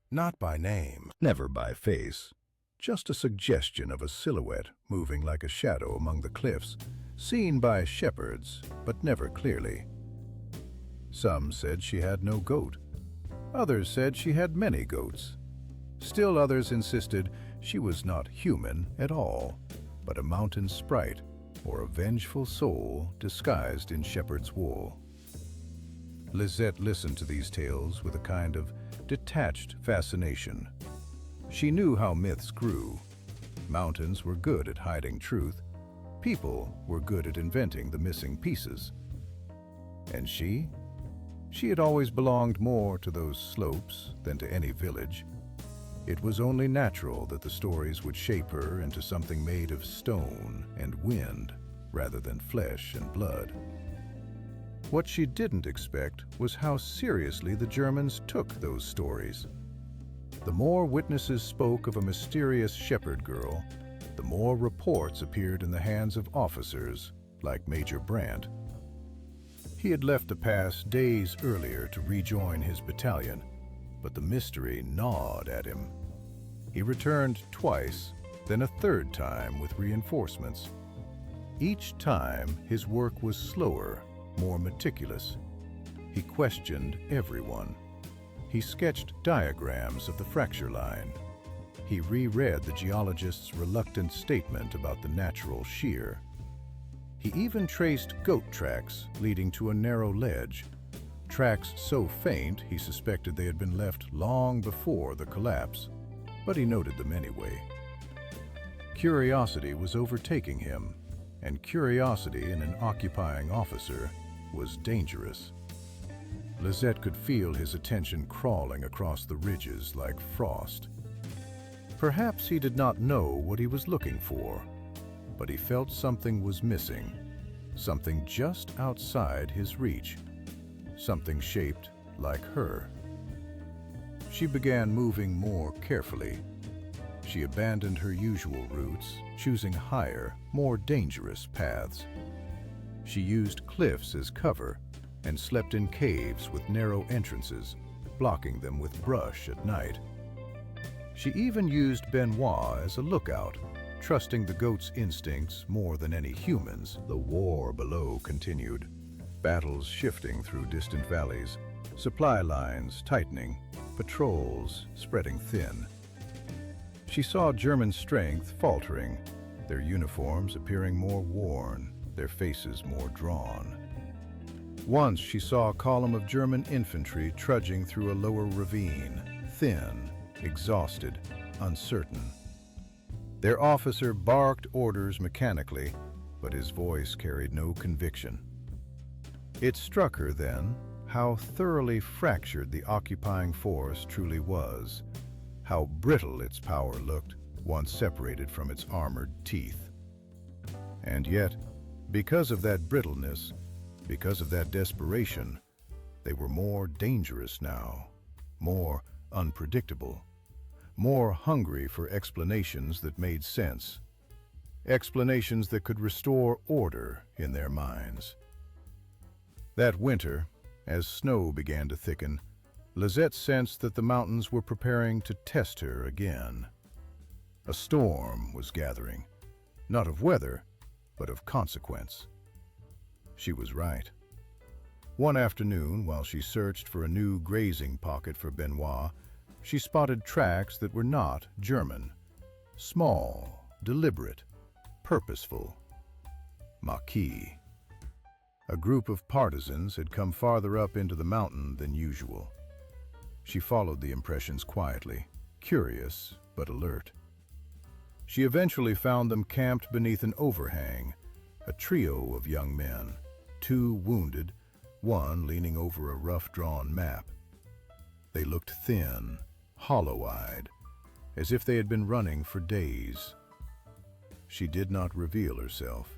Not by name, Never by face, just a suggestion of a silhouette moving like a shadow among the cliffs, seen by shepherds, but never clearly. Some said she had no goat. Others said she had many goats. Still others insisted she was not human at all, but a mountain sprite or a vengeful soul disguised in shepherd's wool. Lisette listened to these tales with a kind of detached fascination. She knew how myths grew. Mountains were good at hiding truth. People were good at inventing the missing pieces. And she had always belonged more to those slopes than to any village. It was only natural that the stories would shape her into something made of stone and wind rather than flesh and blood. What she didn't expect was how seriously the Germans took those stories. The more witnesses spoke of a mysterious shepherd girl, the more reports appeared in the hands of officers like Major Brandt. He had left the pass days earlier to rejoin his battalion, but the mystery gnawed at him. He returned twice, then a third time with reinforcements. Each time, his work was slower, more meticulous. He questioned everyone. He sketched diagrams of the fracture line. He reread the geologist's reluctant statement about the natural shear. He even traced goat tracks leading to a narrow ledge, tracks so faint he suspected they had been left long before the collapse, but he noted them anyway. Curiosity was overtaking him, and curiosity in an occupying officer was dangerous. Lisette could feel his attention crawling across the ridges like frost. Perhaps he did not know what he was looking for, but he felt something was missing, something just outside his reach, something shaped like her. She began moving more carefully. She abandoned her usual routes, choosing higher, more dangerous paths. She used cliffs as cover and slept in caves with narrow entrances, blocking them with brush at night. She even used Benoit as a lookout, trusting the goat's instincts more than any human's. The war below continued, battles shifting through distant valleys, supply lines tightening, patrols spreading thin. She saw German strength faltering, their uniforms appearing more worn, their faces more drawn. Once she saw a column of German infantry trudging through a lower ravine, thin, exhausted, uncertain. Their officer barked orders mechanically, but his voice carried no conviction. It struck her then how thoroughly fractured the occupying force truly was, how brittle its power looked once separated from its armored teeth. And yet, because of that brittleness, because of that desperation, they were more dangerous now, more unpredictable, more hungry for explanations that made sense, explanations that could restore order in their minds. That winter, as snow began to thicken, Lisette sensed that the mountains were preparing to test her again. A storm was gathering, not of weather, but of consequence. She was right. One afternoon, while she searched for a new grazing pocket for Benoit, she spotted tracks that were not German. Small, deliberate, purposeful. Maquis. A group of partisans had come farther up into the mountain than usual. She followed the impressions quietly, curious but alert. She eventually found them camped beneath an overhang, a trio of young men, 2 wounded, one leaning over a rough-drawn map. They looked thin, hollow-eyed, as if they had been running for days. She did not reveal herself.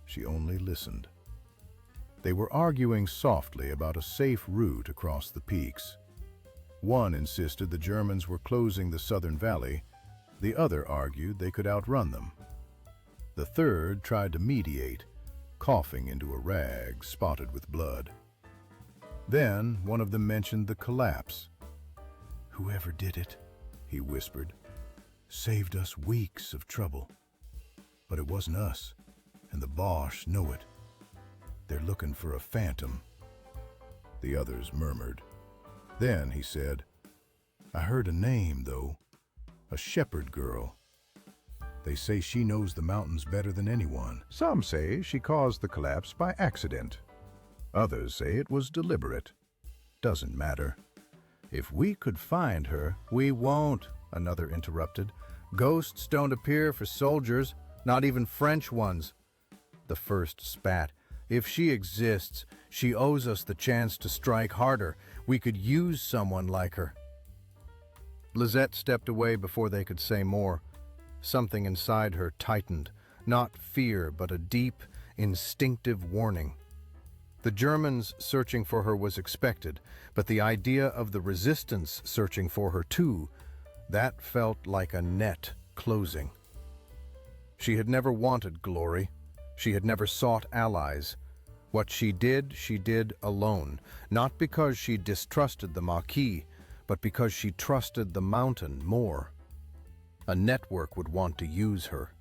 She only listened. They were arguing softly about a safe route across the peaks. One insisted the Germans were closing the southern valley. The other argued they could outrun them. The third tried to mediate, coughing into a rag spotted with blood. Then one of them mentioned the collapse. "Whoever did it," he whispered, "saved us weeks of trouble. But it wasn't us, and the Boche know it. They're looking for a phantom." The others murmured. Then he said, "I heard a name, though. A shepherd girl. They say she knows the mountains better than anyone. Some say she caused the collapse by accident. Others say it was deliberate. doesn't matter. If we could find her, "We won't," another interrupted. "Ghosts don't appear for soldiers, not even French ones." The first spat. "If she exists, she owes us the chance to strike harder. We could use someone like her." Lizette stepped away before they could say more. Something inside her tightened, not fear, but a deep, instinctive warning. The Germans searching for her was expected, but the idea of the resistance searching for her too, that felt like a net closing. She had never wanted glory. She had never sought allies. What she did alone, not because she distrusted the Maquis, but because she trusted the mountain more. A network would want to use her.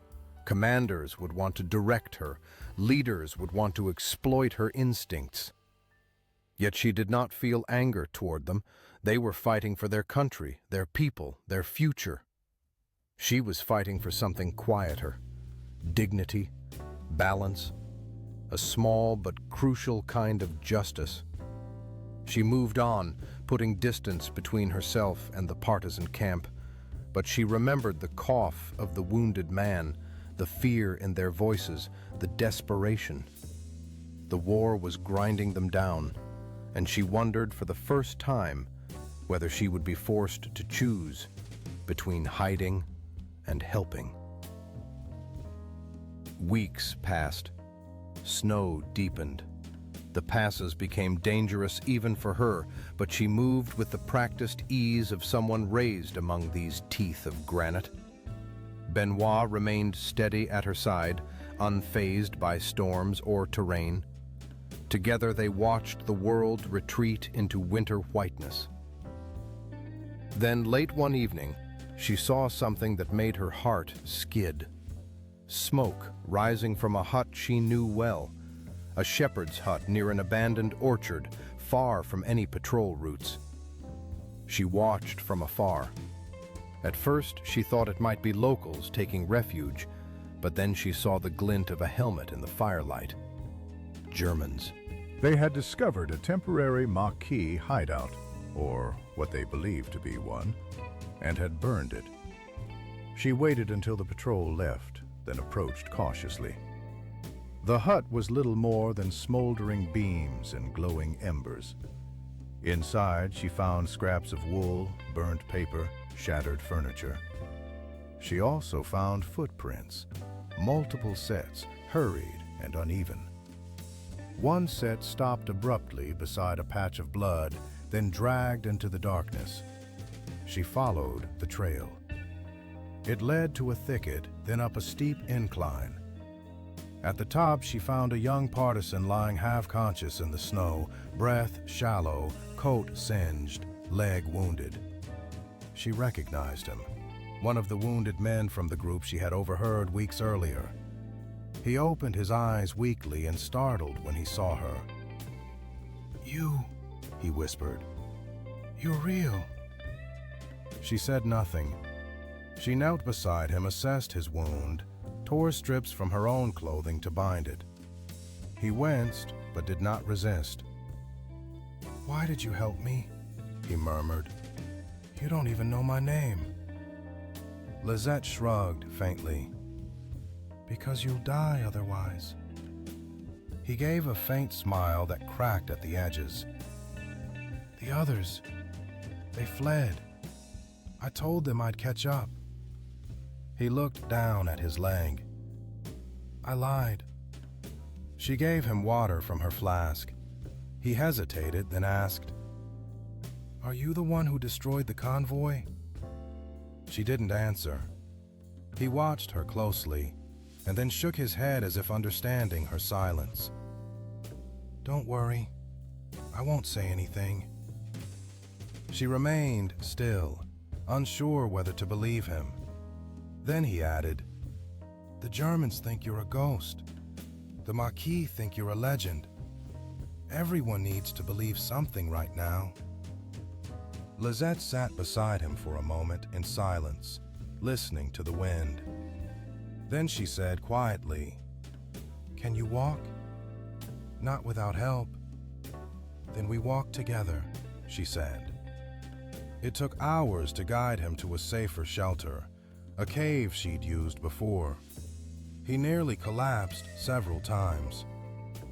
Commanders would want to direct her. Leaders would want to exploit her instincts. Yet she did not feel anger toward them. They were fighting for their country, their people, their future. She was fighting for something quieter. Dignity, balance, a small but crucial kind of justice. She moved on, putting distance between herself and the partisan camp, but she remembered the cough of the wounded man, the fear in their voices, the desperation. The war was grinding them down, and she wondered for the first time whether she would be forced to choose between hiding and helping. Weeks passed. Snow deepened. The passes became dangerous even for her, but she moved with the practiced ease of someone raised among these teeth of granite. Benoit remained steady at her side, unfazed by storms or terrain. Together they watched the world retreat into winter whiteness. Then late one evening, she saw something that made her heart skid. Smoke rising from a hut she knew well, a shepherd's hut near an abandoned orchard, far from any patrol routes. She watched from afar. At first, she thought it might be locals taking refuge, but then she saw the glint of a helmet in the firelight. Germans. they had discovered a temporary Maquis hideout, or what they believed to be one, and had burned it. She waited until the patrol left, then approached cautiously. The hut was little more than smoldering beams and glowing embers. Inside, she found scraps of wool, burnt paper, shattered furniture. She also found footprints, multiple sets, hurried and uneven. One set stopped abruptly beside a patch of blood, then dragged into the darkness. She followed the trail. It led to a thicket, then up a steep incline. At the top, she found a young partisan lying half-conscious in the snow, breath shallow, coat singed, leg wounded. She recognized him, one of the wounded men from the group she had overheard weeks earlier. He opened his eyes weakly and startled when he saw her. "You," he whispered. "You're real." She said nothing. She knelt beside him, assessed his wound, tore strips from her own clothing to bind it. He winced, but did not resist. "Why did you help me?" he murmured. "You don't even know my name." Lizette shrugged faintly. "Because you'll die otherwise." He gave a faint smile that cracked at the edges. "The others, they fled. I told them I'd catch up." He looked down at his leg. "I lied." She gave him water from her flask. He hesitated, then asked, "Are you the one who destroyed the convoy?" She didn't answer. He watched her closely, and then shook his head as if understanding her silence. "Don't worry. I won't say anything." She remained still, unsure whether to believe him. Then he added, "The Germans think you're a ghost. The Maquis think you're a legend. Everyone needs to believe something right now." Lizette sat beside him for a moment in silence, listening to the wind. Then she said quietly, "Can you walk?" "Not without help." "Then we walk together." she said. It took hours to guide him to a safer shelter, a cave she'd used before. He nearly collapsed several times.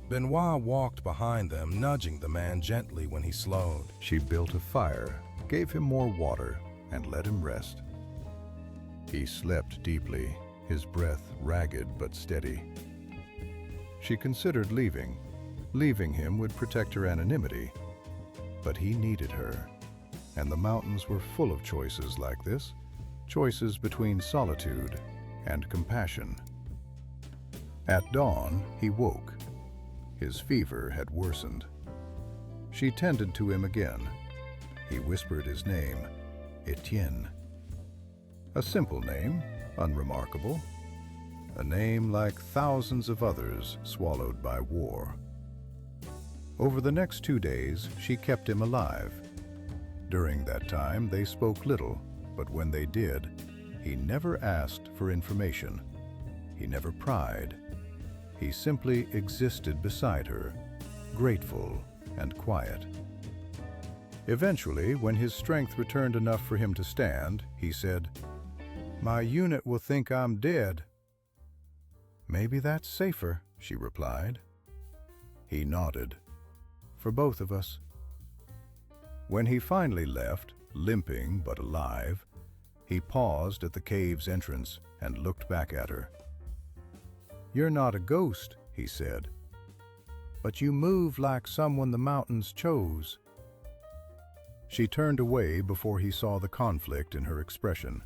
Benoit walked behind them, nudging the man gently when he slowed. She built a fire, gave him more water, and let him rest. He slept deeply, his breath ragged but steady. She considered leaving. Leaving him would protect her anonymity. But he needed her, and the mountains were full of choices like this, choices between solitude and compassion. At dawn, he woke. His fever had worsened. She tended to him again. He whispered his name, Etienne. A simple name, unremarkable. A name like thousands of others swallowed by war. Over the next 2 days, she kept him alive. During that time, they spoke little, but when they did, he never asked for information. He never pried. He simply existed beside her, grateful and quiet. Eventually, when his strength returned enough for him to stand, he said, "My unit will think I'm dead." "Maybe that's safer," she replied. He nodded. "For both of us." When he finally left, limping but alive, he paused at the cave's entrance and looked back at her. "You're not a ghost," he said, "but you move like someone the mountains chose." She turned away before he saw the conflict in her expression.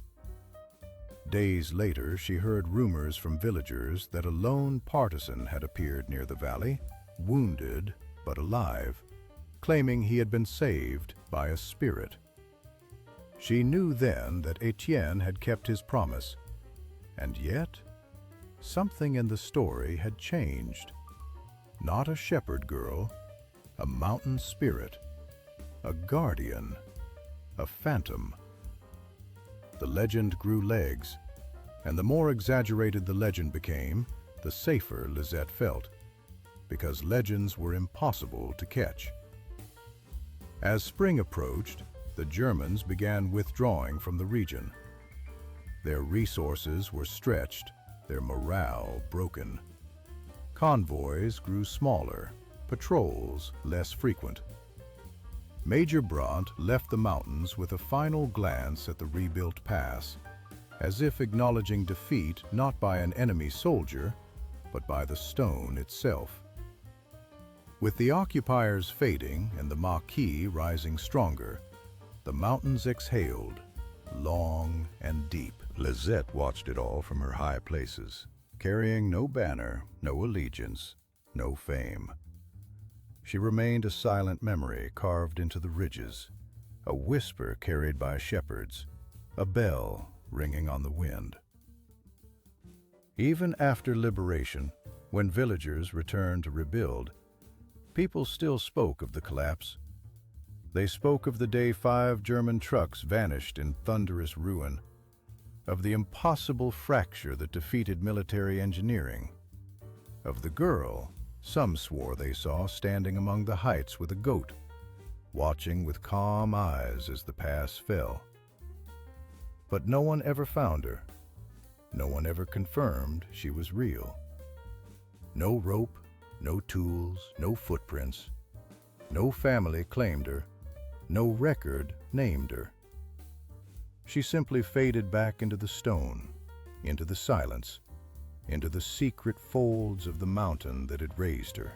Days later, she heard rumors from villagers that a lone partisan had appeared near the valley, wounded but alive, claiming he had been saved by a spirit. She knew then that Etienne had kept his promise, and yet something in the story had changed. Not a shepherd girl, a mountain spirit, a guardian, a phantom. The legend grew legs, and the more exaggerated the legend became, the safer Lisette felt, because legends were impossible to catch. As spring approached, the Germans began withdrawing from the region. Their resources were stretched, their morale broken. Convoys grew smaller, patrols less frequent. Major Brandt left the mountains with a final glance at the rebuilt pass, as if acknowledging defeat not by an enemy soldier, but by the stone itself. With the occupiers fading and the Maquis rising stronger, the mountains exhaled, long and deep. Lisette watched it all from her high places, carrying no banner, no allegiance, no fame. She remained a silent memory carved into the ridges, a whisper carried by shepherds, a bell ringing on the wind. Even after liberation, when villagers returned to rebuild, people still spoke of the collapse. They spoke of the day 5 German trucks vanished in thunderous ruin, of the impossible fracture that defeated military engineering, of the girl some swore they saw standing among the heights with a goat, watching with calm eyes as the pass fell. But no one ever found her. No one ever confirmed she was real. No rope, no tools, no footprints. No family claimed her. No record named her. She simply faded back into the stone, into the silence, into the secret folds of the mountain that had raised her.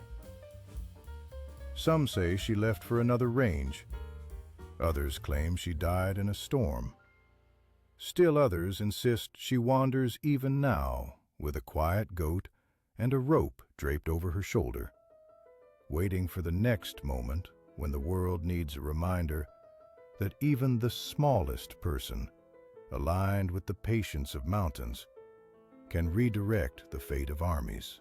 Some say she left for another range. Others claim she died in a storm. Still others insist she wanders even now with a quiet goat and a rope draped over her shoulder, waiting for the next moment when the world needs a reminder that even the smallest person, aligned with the patience of mountains, can redirect the fate of armies.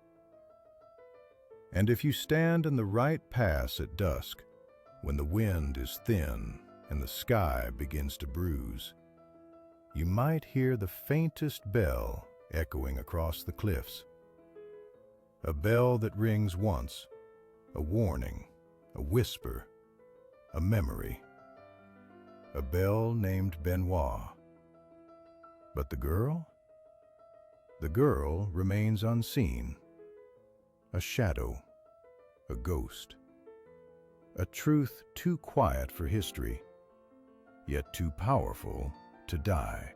And if you stand in the right pass at dusk, when the wind is thin and the sky begins to bruise, you might hear the faintest bell echoing across the cliffs. A bell that rings once, a warning, a whisper, a memory. a belle named Benoit. But the girl? The girl remains unseen, a shadow, a ghost, a truth too quiet for history, yet too powerful to die.